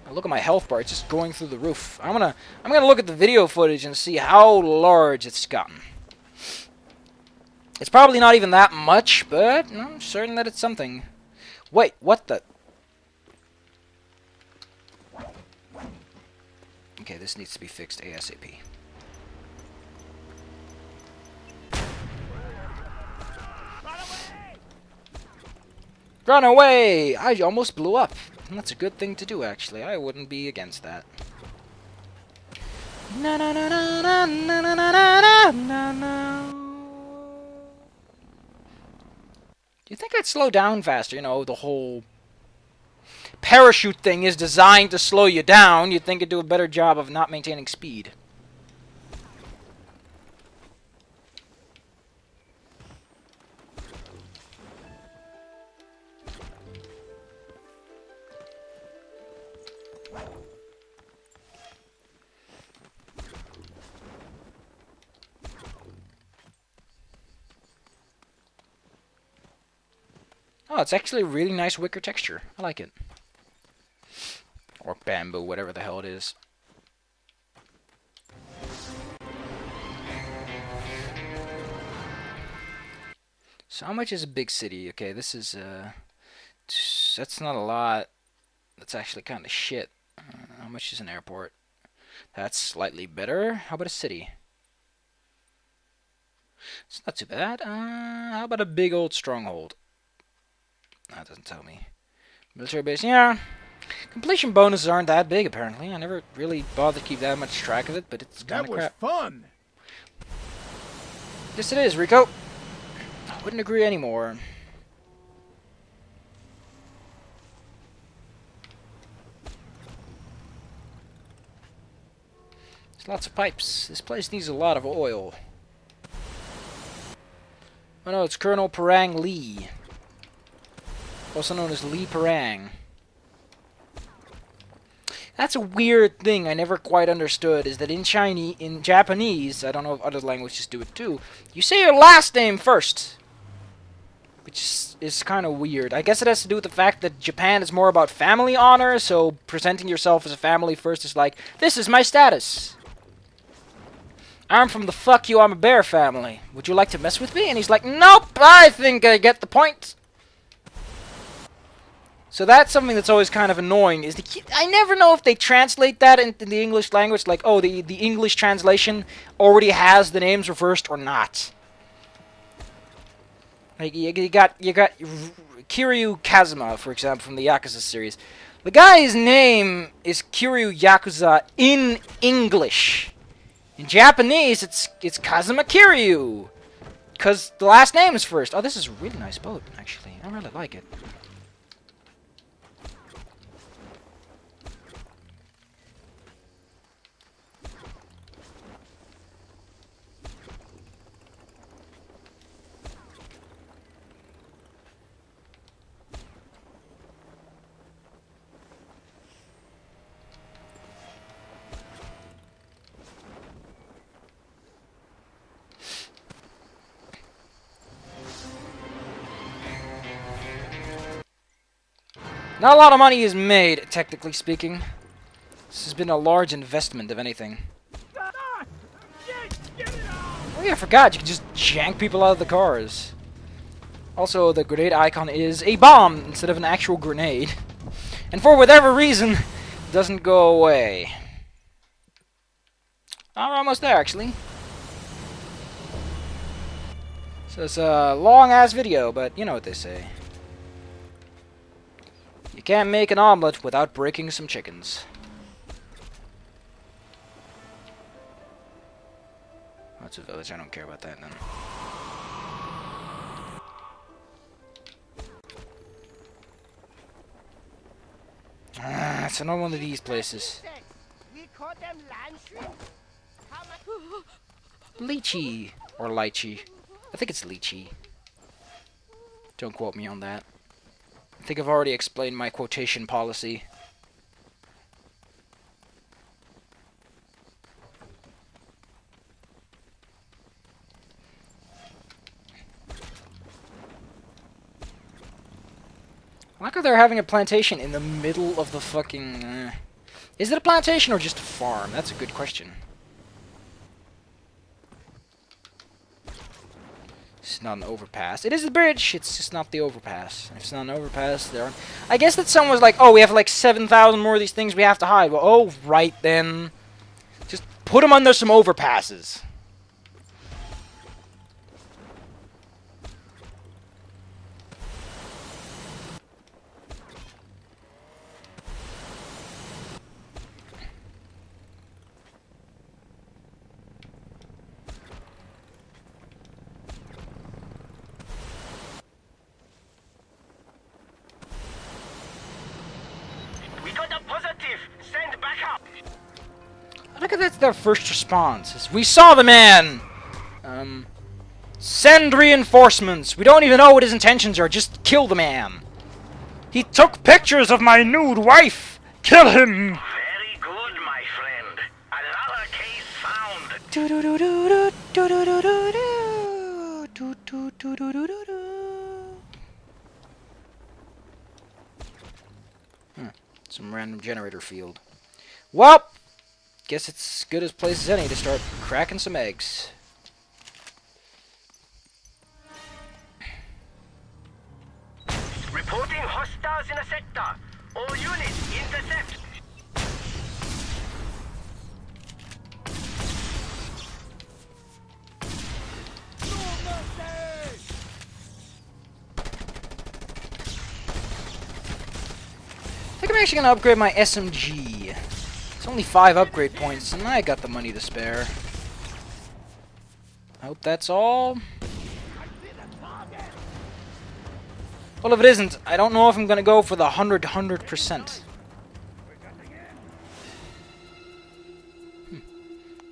Look at my health bar, it's just going through the roof. I'm gonna look at the video footage and see how large it's gotten. It's probably not even that much, but I'm certain that it's something. Wait, what the? Okay, this needs to be fixed ASAP. Run away! I almost blew up. That's a good thing to do, actually. I wouldn't be against that. Na na na na na na na na na na. Do you think I'd slow down faster? You know, the whole parachute thing is designed to slow you down. You'd think it'd do a better job of not maintaining speed. Oh, it's actually a really nice wicker texture. I like it. Or bamboo, whatever the hell it is. So how much is a big city? Okay, this is, that's not a lot. That's actually kind of shit. How much is an airport? That's slightly better. How about a city? It's not too bad. How about a big old stronghold? That doesn't tell me. Military base, yeah. Completion bonuses aren't that big, apparently. I never really bothered to keep that much track of it, but it's kind of crap. That was fun. Yes, it is, Rico. I wouldn't agree anymore. There's lots of pipes. This place needs a lot of oil. Oh no, it's Colonel Parang Lee. Also known as Lee Parang. That's a weird thing I never quite understood, is that in Japanese, I don't know if other languages do it too, you say your last name first. Which is kind of weird. I guess it has to do with the fact that Japan is more about family honor, so presenting yourself as a family first is like, this is my status. I'm from the fuck you, I'm a bear family. Would you like to mess with me? And he's like, nope, I think I get the point. So that's something that's always kind of annoying, is I never know if they translate that into the English language, like, oh, the English translation already has the names reversed or not. Like, you got Kiryu Kazuma, for example, from the Yakuza series. The guy's name is Kiryu Yakuza in English. In Japanese, it's Kazuma Kiryu, because the last name is first. Oh, this is a really nice boat, actually. I really like it. Not a lot of money is made, technically speaking. This has been a large investment, if anything. Ah, get it out. Oh yeah, I forgot, you can just jank people out of the cars. Also, the grenade icon is a bomb instead of an actual grenade. And for whatever reason, it doesn't go away. Oh, we're almost there, actually. So it's a long-ass video, but you know what they say. You can't make an omelet without breaking some chickens. That's a village, I don't care about that then. It's another one of these places. We call goddamn land shrimp? How much? Lychee. Or lychee. I think it's lychee. Don't quote me on that. I think I've already explained my quotation policy. I like how they're having a plantation in the middle of the fucking... Is it a plantation or just a farm? That's a good question. It's not an overpass. It is a bridge. It's just not the overpass. If it's not an overpass, there aren't... I guess that someone was like, oh, we have like 7,000 more of these things we have to hide. Well, oh, right then. Just put them under some overpasses. We got a positive. Send back up. Look at that's their first response. Is, we saw the man! Send reinforcements. We don't even know what his intentions are. Just kill the man. He took pictures of my nude wife. Kill him! Very good, my friend. Another case found. Some random generator field. Well, guess it's as good a place as any to start cracking some eggs. Reporting hostiles in a sector. All units intercept. I think I'm actually going to upgrade my SMG. It's only 5 upgrade points, and I got the money to spare. I hope that's all. Well, if it isn't, I don't know if I'm going to go for the 100%.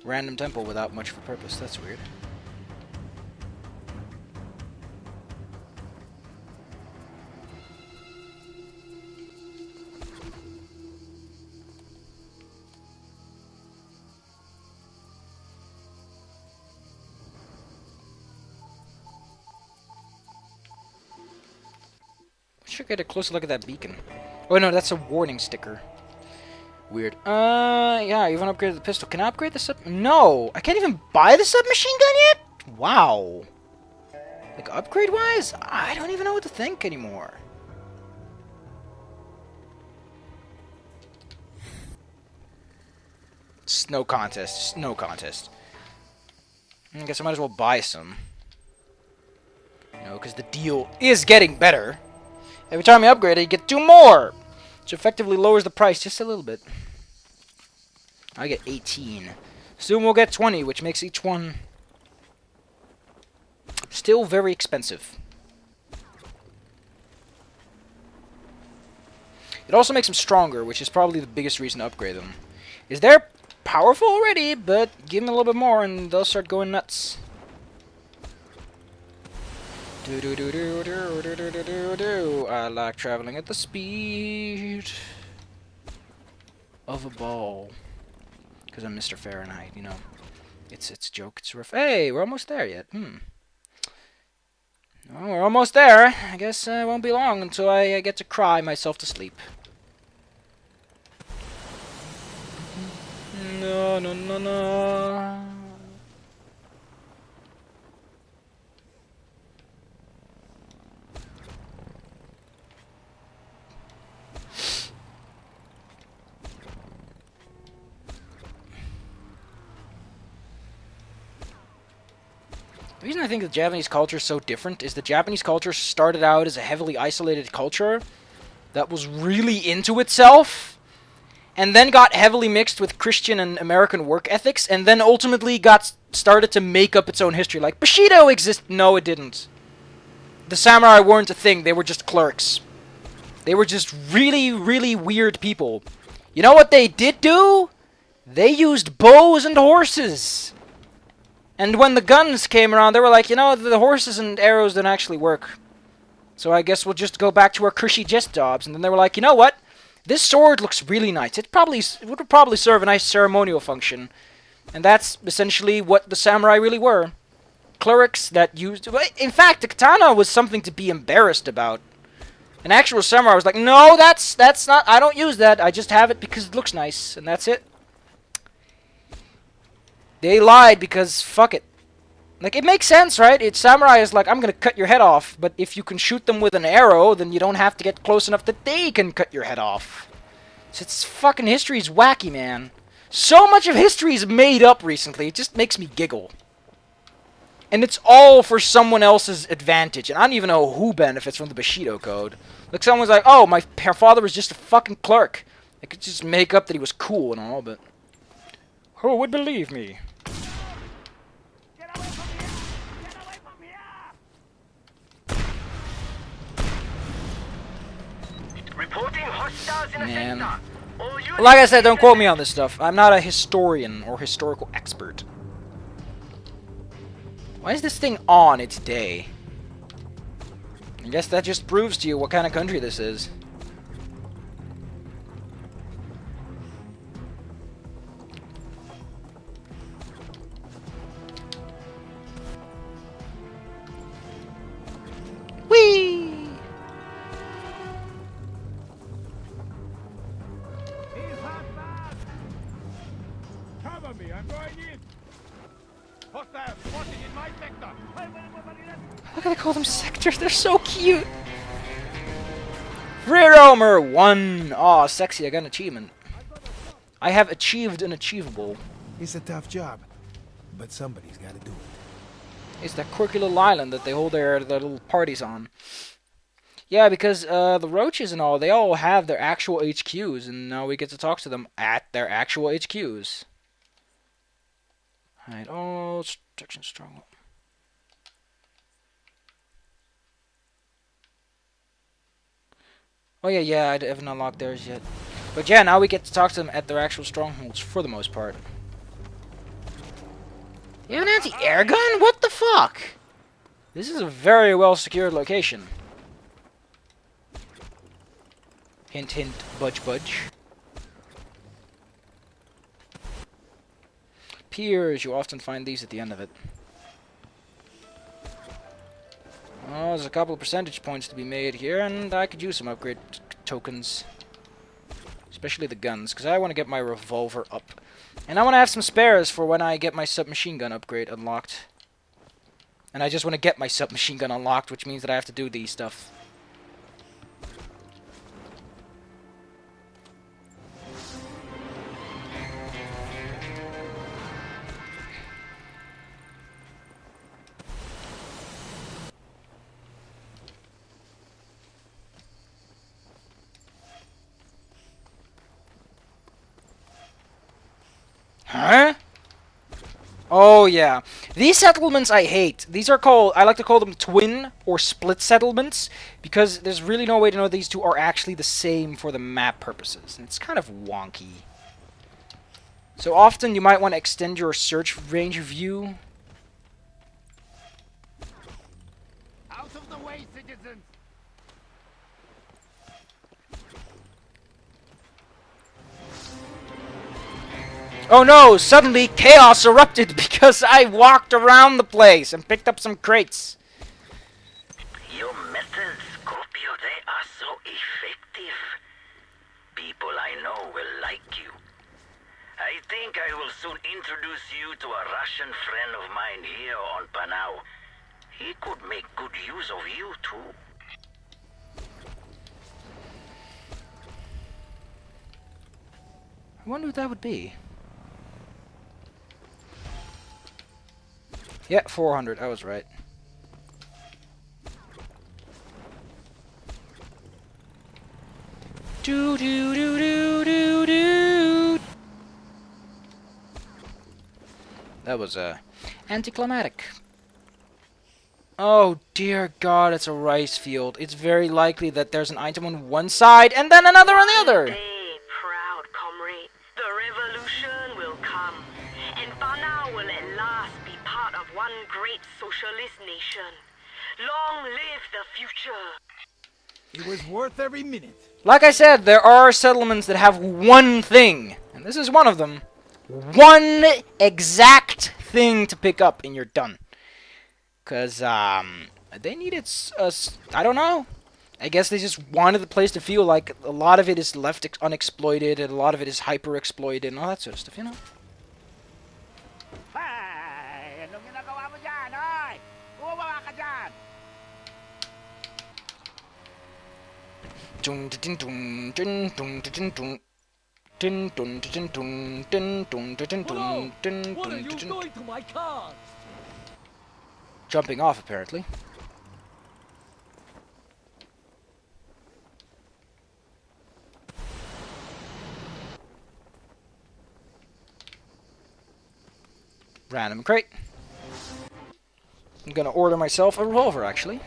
Random temple without much of a purpose. That's weird. Should get a closer look at that beacon. Oh no, that's a warning sticker. Weird. Yeah, you want to upgrade the pistol. Can I upgrade the sub? No! I can't even buy the submachine gun yet? Wow. Like, upgrade-wise? I don't even know what to think anymore. It's no contest. It's no contest. I guess I might as well buy some. You know, because the deal is getting better. Every time you upgrade it, you get 2 more! Which effectively lowers the price just a little bit. I get 18. Soon we'll get 20, which makes each one still very expensive. It also makes them stronger, which is probably the biggest reason to upgrade them. Is they're powerful already, but give them a little bit more and they'll start going nuts. I like traveling at the speed of a ball. Because I'm Mr. Fahrenheit, you know. It's a joke, it's rough. Hey, we're almost there yet. Well, we're almost there. I guess it won't be long until I get to cry myself to sleep. No, no, no, no. The reason I think the Japanese culture is so different is the Japanese culture started out as a heavily isolated culture that was really into itself, and then got heavily mixed with Christian and American work ethics, and then ultimately started to make up its own history. Like, Bushido existed. No, it didn't. The samurai weren't a thing. They were just clerks. They were just really, really weird people. You know what they did do? They used bows and horses. And when the guns came around, they were like, you know, the horses and arrows don't actually work. So I guess we'll just go back to our cushy jest jobs. And then they were like, you know what? This sword looks really nice. It would probably serve a nice ceremonial function. And that's essentially what the samurai really were. Clerics that used... In fact, the katana was something to be embarrassed about. An actual samurai was like, no, that's not... I don't use that. I just have it because it looks nice. And that's it. They lied because fuck it. Like, it makes sense, right? Samurai is like, I'm gonna cut your head off. But if you can shoot them with an arrow, then you don't have to get close enough that they can cut your head off. So it's fucking history's wacky, man. So much of history is made up recently. It just makes me giggle. And it's all for someone else's advantage. And I don't even know who benefits from the Bushido Code. Like, someone's like, oh, my father was just a fucking clerk. They could just make up that he was cool and all, but... Who would believe me? Get away from here! Get away from here! Reporting hostiles in a Man. sector. All units Like I said, don't quote me on this stuff. I'm not a historian or historical expert. Why is this thing on its day? I guess that just proves to you what kind of country this is. Whee! He's hot man! Cover me, I'm going in! Hostile spotted in my sector! Look at they call them sectors. They're so cute. Rear Elmer 1. Aw, sexy. I got an achievement. I have achieved an achievable. It's a tough job, but somebody's got to do it. It's that quirky little island that they hold their little parties on. Yeah, because the roaches and all, they all have their actual HQs, and now we get to talk to them at their actual HQs. Alright, oh, protection stronghold. Oh yeah, I haven't unlocked theirs yet. But yeah, now we get to talk to them at their actual strongholds, for the most part. You have an anti-air gun? What the fuck? This is a very well secured location. Hint, hint, budge, budge. Piers, you often find these at the end of it. Oh, there's a couple of percentage points to be made here, and I could use some upgrade tokens. Especially the guns, because I want to get my revolver up. And I want to have some spares for when I get my submachine gun upgrade unlocked. And I just want to get my submachine gun unlocked, which means that I have to do these stuff. Huh? Oh yeah. These settlements I hate. These are called, I like to call them twin or split settlements, because there's really no way to know these two are actually the same for the map purposes. And it's kind of wonky. So often you might want to extend your search range of view. Out of the way, citizens! Oh no, suddenly chaos erupted because I walked around the place and picked up some crates. Your methods, Scorpio, they are so effective. People I know will like you. I think I will soon introduce you to a Russian friend of mine here on Panau. He could make good use of you, too. I wonder what that would be. Yeah, 400. I was right. Do do do do do do. That was anticlimactic. Oh dear God! It's a rice field. It's very likely that there's an item on one side and then another on the other. Day, proud comrade. The revolution socialist nation. Long live the future. It was worth every minute. Like I said, there are settlements that have one thing, and this is one of them. One exact thing to pick up, and you're done. Because, they needed, I don't know. I guess they just wanted the place to feel like a lot of it is left unexploited, and a lot of it is hyper-exploited, and all that sort of stuff, you know? Hey! Anong ginagawa mo dyan, hoy? Bumaba ka dyan! Dun dun dun dun dun dun dun. Dun dun dun dun dun dun dun dun dun What are dun you dun. doing to my cars? Jumping off, apparently. Random crate. I'm gonna order myself a revolver, actually.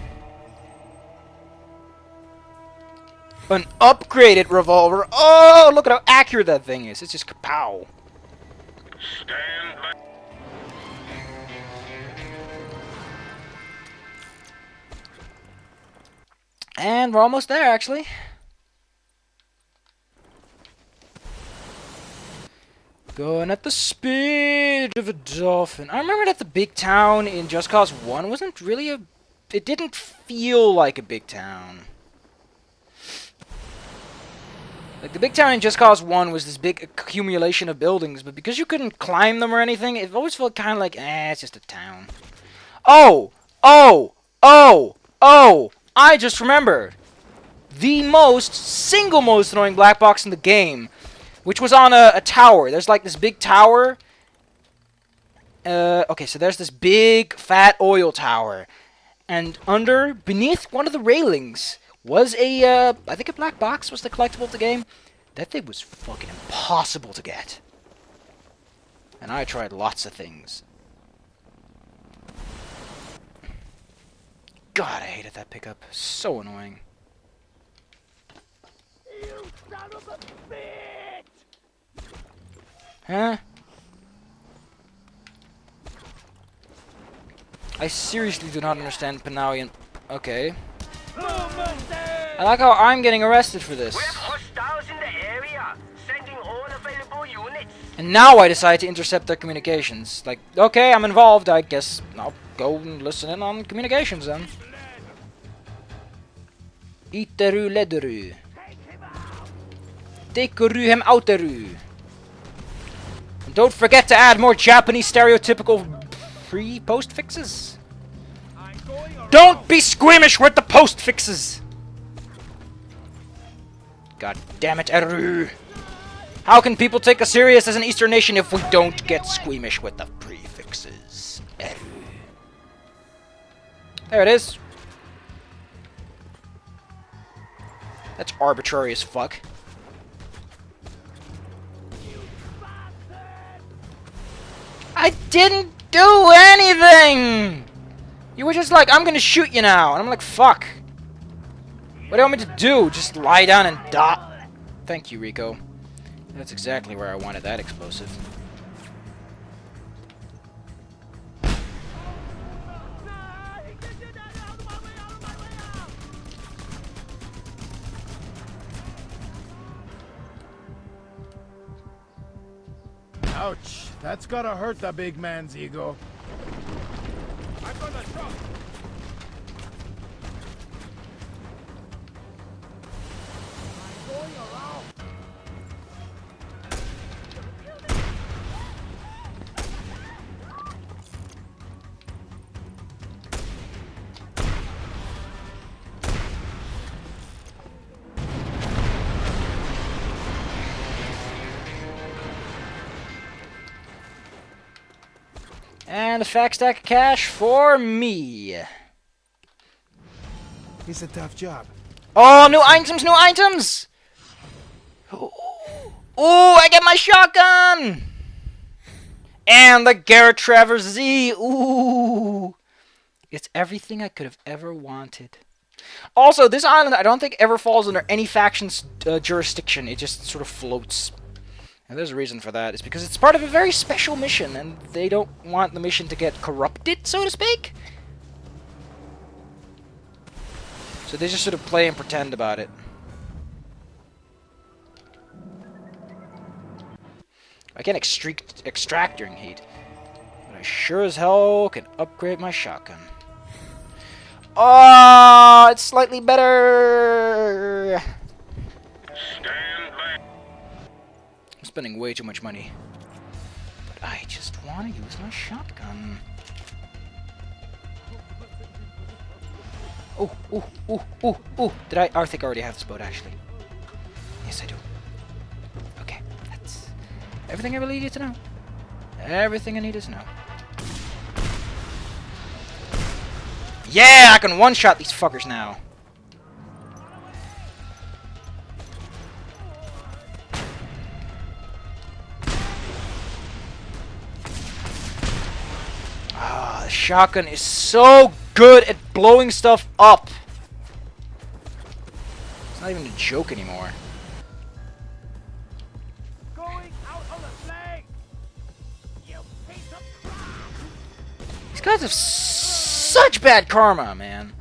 An upgraded revolver. Oh, look at how accurate that thing is. It's just kapow. Stand back. And we're almost there, actually. Going at the speed of a dolphin. I remember that the big town in Just Cause 1 wasn't really a... It didn't feel like a big town. Like, the big town in Just Cause 1 was this big accumulation of buildings, but because you couldn't climb them or anything, it always felt kind of like, it's just a town. Oh! Oh! Oh! Oh! I just remembered! The single most annoying black box in the game, which was on a tower. There's like this big tower. Okay, so there's this big, fat oil tower. And beneath one of the railings was I think a black box was the collectible of the game. That thing was fucking impossible to get. And I tried lots of things. God, I hated that pickup. So annoying. You son of a bitch! Huh? I seriously do not understand Panawian. Okay. I like how I'm getting arrested for this. We have hostiles in the area. Sending all available units. And now I decide to intercept their communications. Like, okay, I'm involved. I guess I'll go and listen in on communications then. Iteru lederu. Dekoru hem outeru. And don't forget to add more Japanese stereotypical pre-post fixes. Don't be squeamish with the post fixes. God damn it, Eru. How can people take us serious as an Eastern nation if we don't get squeamish with the prefixes? Eru. There it is. That's arbitrary as fuck. I didn't do anything! You were just like, I'm gonna shoot you now. And I'm like, fuck. What do you want me to do? Just lie down and die? Thank you, Rico. That's exactly where I wanted that explosive. Ouch. That's gotta hurt the big man's ego. I'm gonna drop! I'm going around! And a fat stack of cash for me. It's a tough job. Oh, new items, new items! Ooh, I get my shotgun! And the Garrett Travers Z. Ooh. It's everything I could have ever wanted. Also, this island I don't think ever falls under any faction's jurisdiction. It just sort of floats. And there's a reason for that. It's because it's part of a very special mission, and they don't want the mission to get corrupted, so to speak. So they just sort of play and pretend about it. I can't extract during heat, but I sure as hell can upgrade my shotgun. Oh, it's slightly better. Stand back. I'm spending way too much money, but I just want to use my shotgun. Oh, oh, oh, oh, oh! Did I? I think I already have this boat actually. Yes, I do. Okay, that's everything I really need to know. Everything I need to know. Yeah, I can one-shot these fuckers now. Ah, the shotgun is so good at blowing stuff up. It's not even a joke anymore. Going out on the flag. You piece of crap. These guys have such bad karma, man.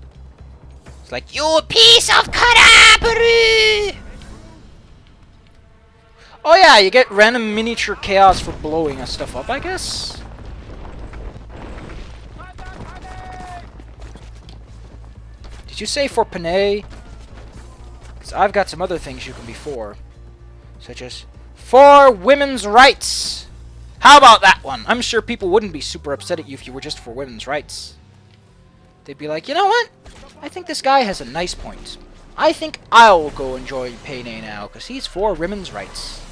It's like, you piece of crap! Oh yeah, you get random miniature chaos for blowing stuff up, I guess. Did you say for Panay? Because I've got some other things you can be for. Such as, for women's rights! How about that one? I'm sure people wouldn't be super upset at you if you were just for women's rights. They'd be like, you know what? I think this guy has a nice point. I think I'll go enjoy Panay now, because he's for women's rights.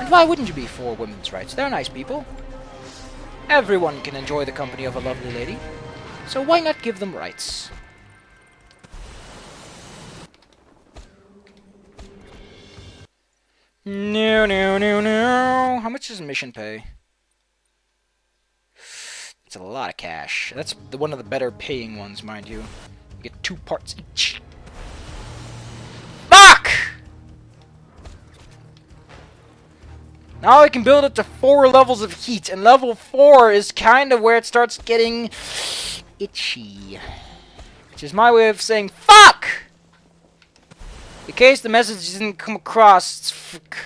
And why wouldn't you be for women's rights? They're nice people. Everyone can enjoy the company of a lovely lady. So why not give them rights? No, no, no, no. How much does mission pay? It's a lot of cash. That's one of the better paying ones, mind you. You get 2 parts each. Fuck! Now I can build it to 4 levels of heat, and level 4 is kind of where it starts getting itchy. Which is my way of saying fuck! In case the message didn't come across, it's fuck.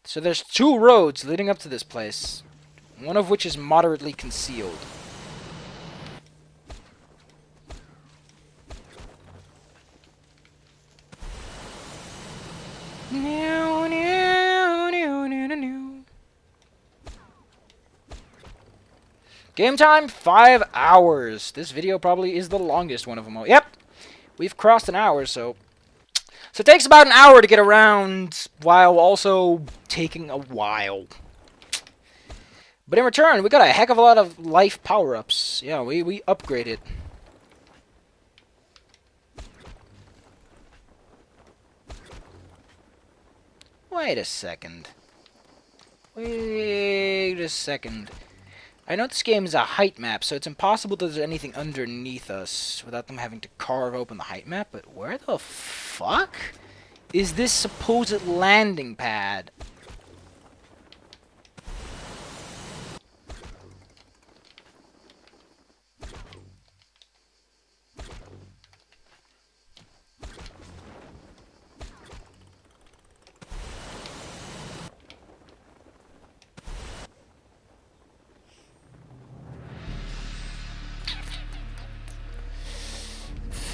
So there's 2 roads leading up to this place, one of which is moderately concealed. No, no, no, no, no, no. Game time, 5 hours. This video probably is the longest one of them all. Yep, we've crossed an hour, so it takes about an hour to get around, while also taking a while. But in return, we got a heck of a lot of life power-ups. Yeah, we upgraded. Wait a second. Wait a second. I know this game is a height map, so it's impossible that there's anything underneath us without them having to carve open the height map, but where the fuck is this supposed landing pad?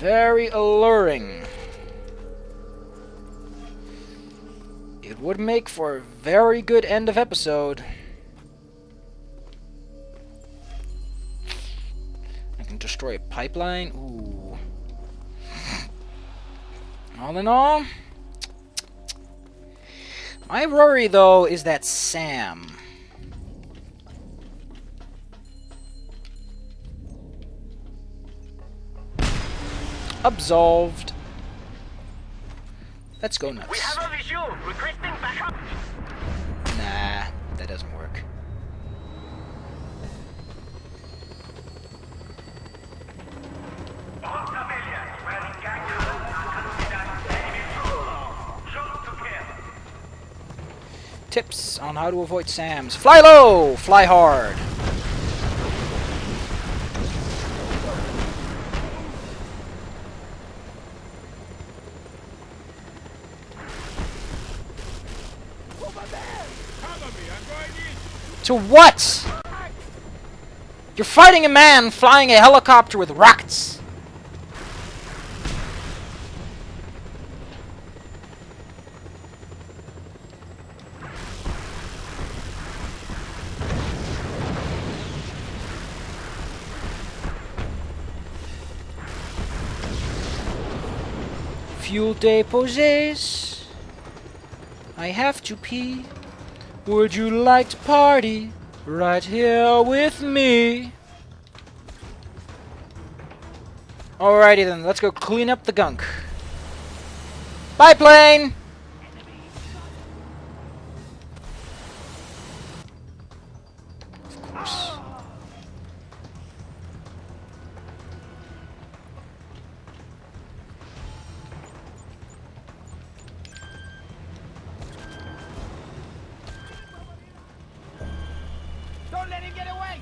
Very alluring. It would make for a very good end of episode. I can destroy a pipeline. Ooh. All in all, my worry though is that Sam. Absolved. Let's go nuts. We have a visual requesting backup. Nah, that doesn't work. All civilians wearing gang clothes are on how to avoid SAMs. Fly low! Fly hard! Cover me, I'm going in. To what? You're fighting a man flying a helicopter with rockets! Fuel deposés. I have to pee. Would you like to party right here with me? Alrighty then, let's go clean up the gunk. Bye, plane! Of course. Don't let him get away.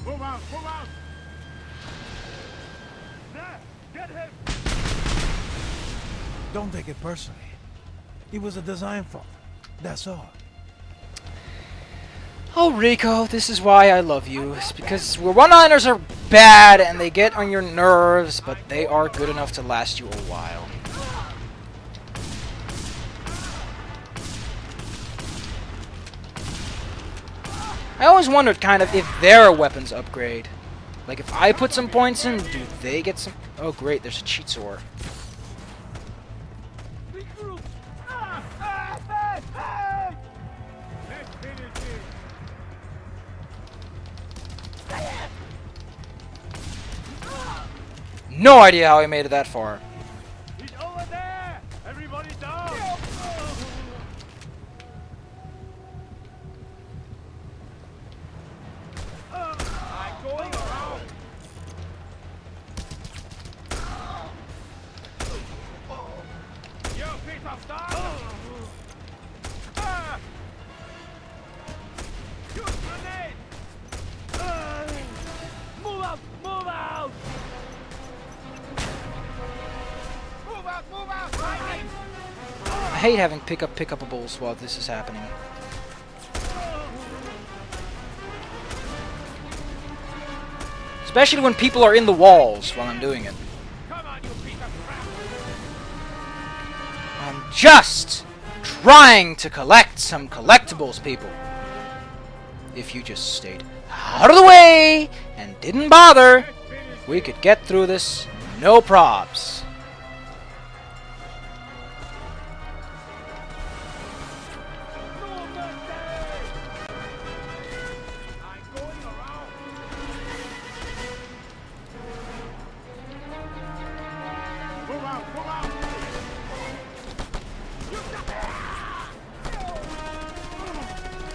Move out, move out. There, get him. Don't take it personally. It was a design fault. That's all. Oh, Rico, this is why I love you. It's because one-liners are bad and they get on your nerves, but they are good enough to last you a while. I always wondered kind of if their weapons upgrade. Like if I put some points in, do they get some... Oh great, there's a cheat sword. Let's finish him. No idea how I made it that far. He's over there. Everybody down. I'm going around. You piece of stuff. Shoot grenade. Move out! Move out! Move out! Move out! Lightning! I hate having pickupables while this is happening. Especially when people are in the walls while I'm doing it. Come on, you piece of crap! I'm just trying to collect some collectibles, people. If you just stayed out of the way and didn't bother, we could get through this no probs. Move the stage! I'm going around. Move out! Move out!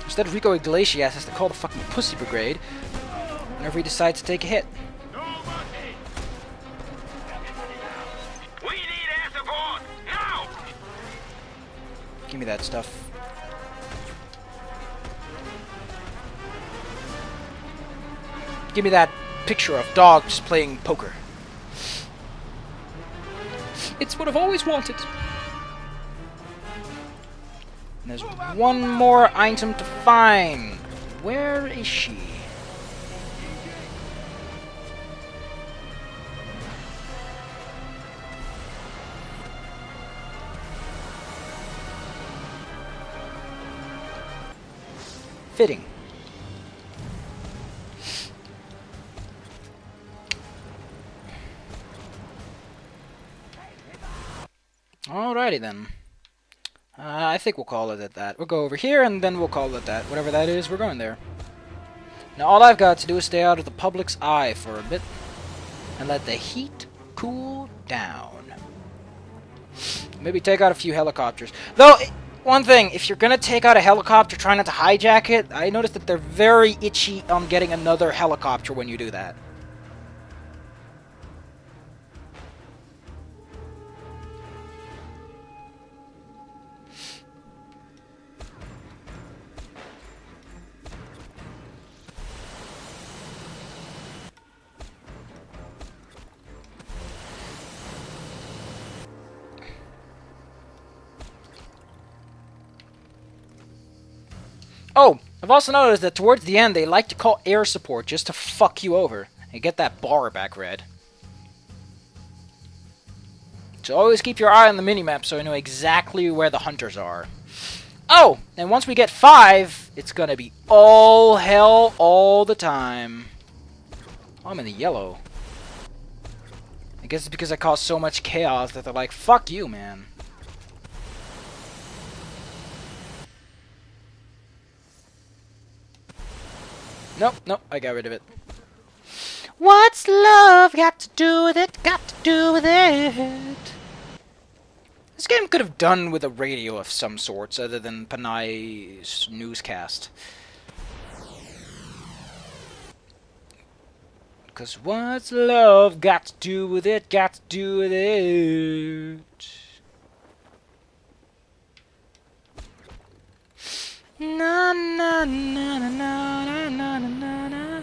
Instead, Rico Iglesias has to call the fucking Pussy Brigade whenever he decides to take a hit. Nobody! We need air support! Now! Give me that stuff. Give me that picture of dogs playing poker. It's what I've always wanted. And there's one more item to find. Where is she? Fitting. Alrighty then. I think we'll call it at that. We'll go over here and then we'll call it that. Whatever that is, we're going there. Now all I've got to do is stay out of the public's eye for a bit and let the heat cool down. Maybe take out a few helicopters. Though, one thing, if you're gonna take out a helicopter, try not to hijack it. I noticed that they're very itchy on getting another helicopter when you do that. Oh, I've also noticed that towards the end they like to call air support just to fuck you over and get that bar back red. So always keep your eye on the minimap so I know exactly where the hunters are. Oh, and once we get 5, it's gonna be all hell all the time. Oh, I'm in the yellow. I guess it's because I caused so much chaos that they're like, fuck you, man. Nope, nope, I got rid of it. What's love got to do with it? Got to do with it. This game could have done with a radio of some sorts other than Panay's newscast. Cause what's love got to do with it? Got to do with it. Na na na na na na na na na.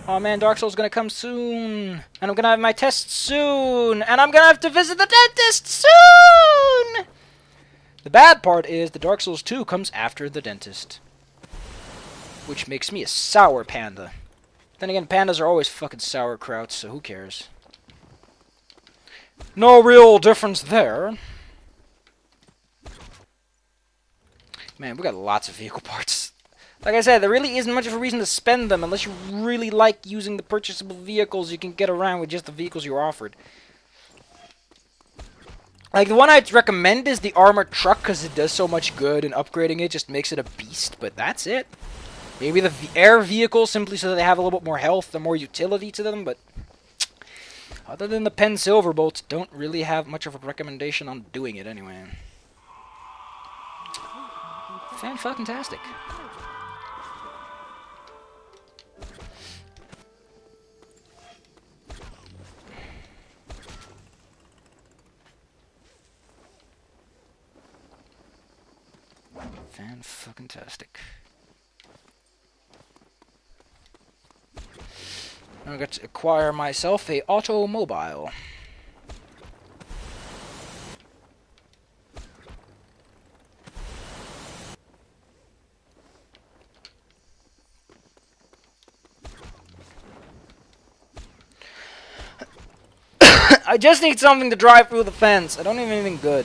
Oh man, Dark Souls is gonna come soon, and I'm gonna have my test soon, and I'm gonna have to visit the dentist soon. The bad part is the Dark Souls 2 comes after the dentist, which makes me a sour panda. Then again, pandas are always fucking sauerkrauts, so who cares? No real difference there. Man, we got lots of vehicle parts. Like I said, there really isn't much of a reason to spend them unless you really like using the purchasable vehicles you can get around with just the vehicles you're offered. Like, the one I'd recommend is the armored truck because it does so much good and upgrading it just makes it a beast, but that's it. Maybe the air vehicle simply so that they have a little bit more health and more utility to them, but other than the Pen Silverbolts, don't really have much of a recommendation on doing it anyway. Fan-fucking-tastic. Fan-fucking-tastic. Now I got to acquire myself a automobile. I just need something to drive through the fence. I don't need anything good.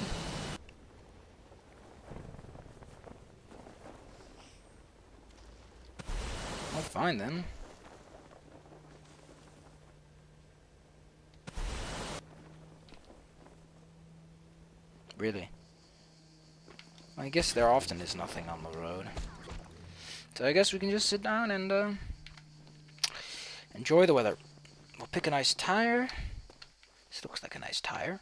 Well, fine then. Really? I guess there often is nothing on the road. So I guess we can just sit down and enjoy the weather. We'll pick a nice tire. This looks like a nice tire.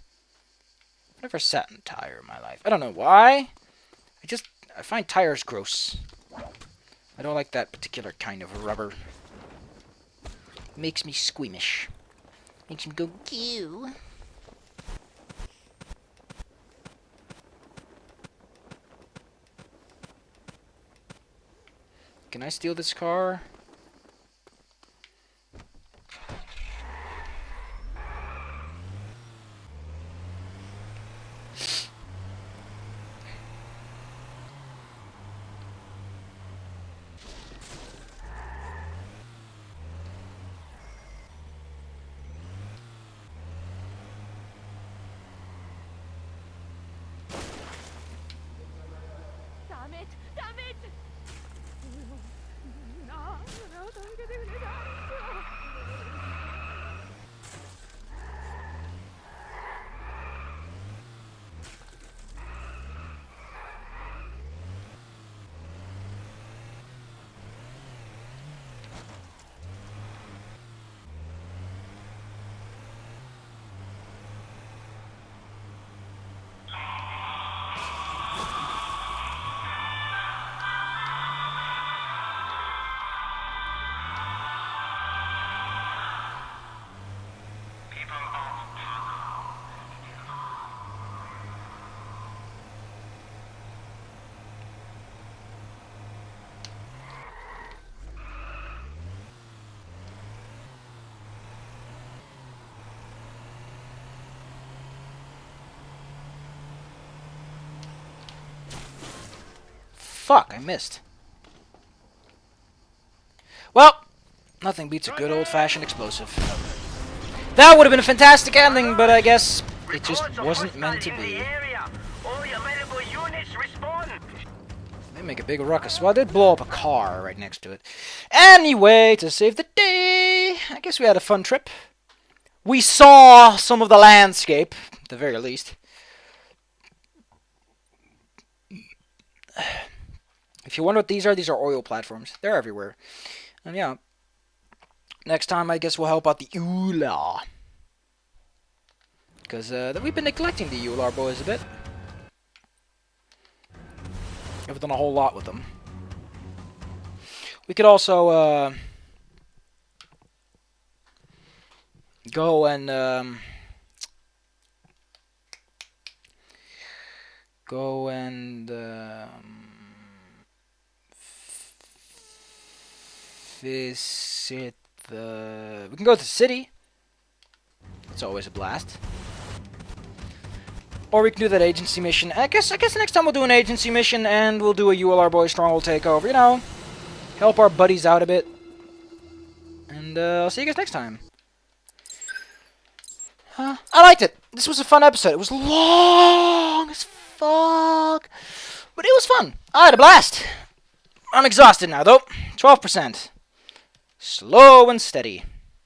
I've never sat in a tire in my life. I don't know why. I find tires gross. I don't like that particular kind of rubber. It makes me squeamish. Makes me go, ew. Can I steal this car? Damn it! Damn it! Fuck, I missed. Well, nothing beats a good old-fashioned explosive. That would have been a fantastic ending, but I guess it just Reports of wasn't meant to hostile in be. the area. All available units respond. They make a big ruckus. Well, I did blow up a car right next to it. Anyway, to save the day, I guess we had a fun trip. We saw some of the landscape, at the very least. If you wonder what these are oil platforms. They're everywhere. And yeah, next time I guess we'll help out the Ular. Because we've been neglecting the Ular boys a bit. Haven't done a whole lot with them. We could also go and visit the. We can go to the city. It's always a blast. Or we can do that agency mission. I guess next time we'll do an agency mission and we'll do a ULR Boy Stronghold takeover. You know, help our buddies out a bit. And I'll see you guys next time. I liked it. This was a fun episode. It was long as fuck, but it was fun. I had a blast. I'm exhausted now though. 12%. Slow and steady.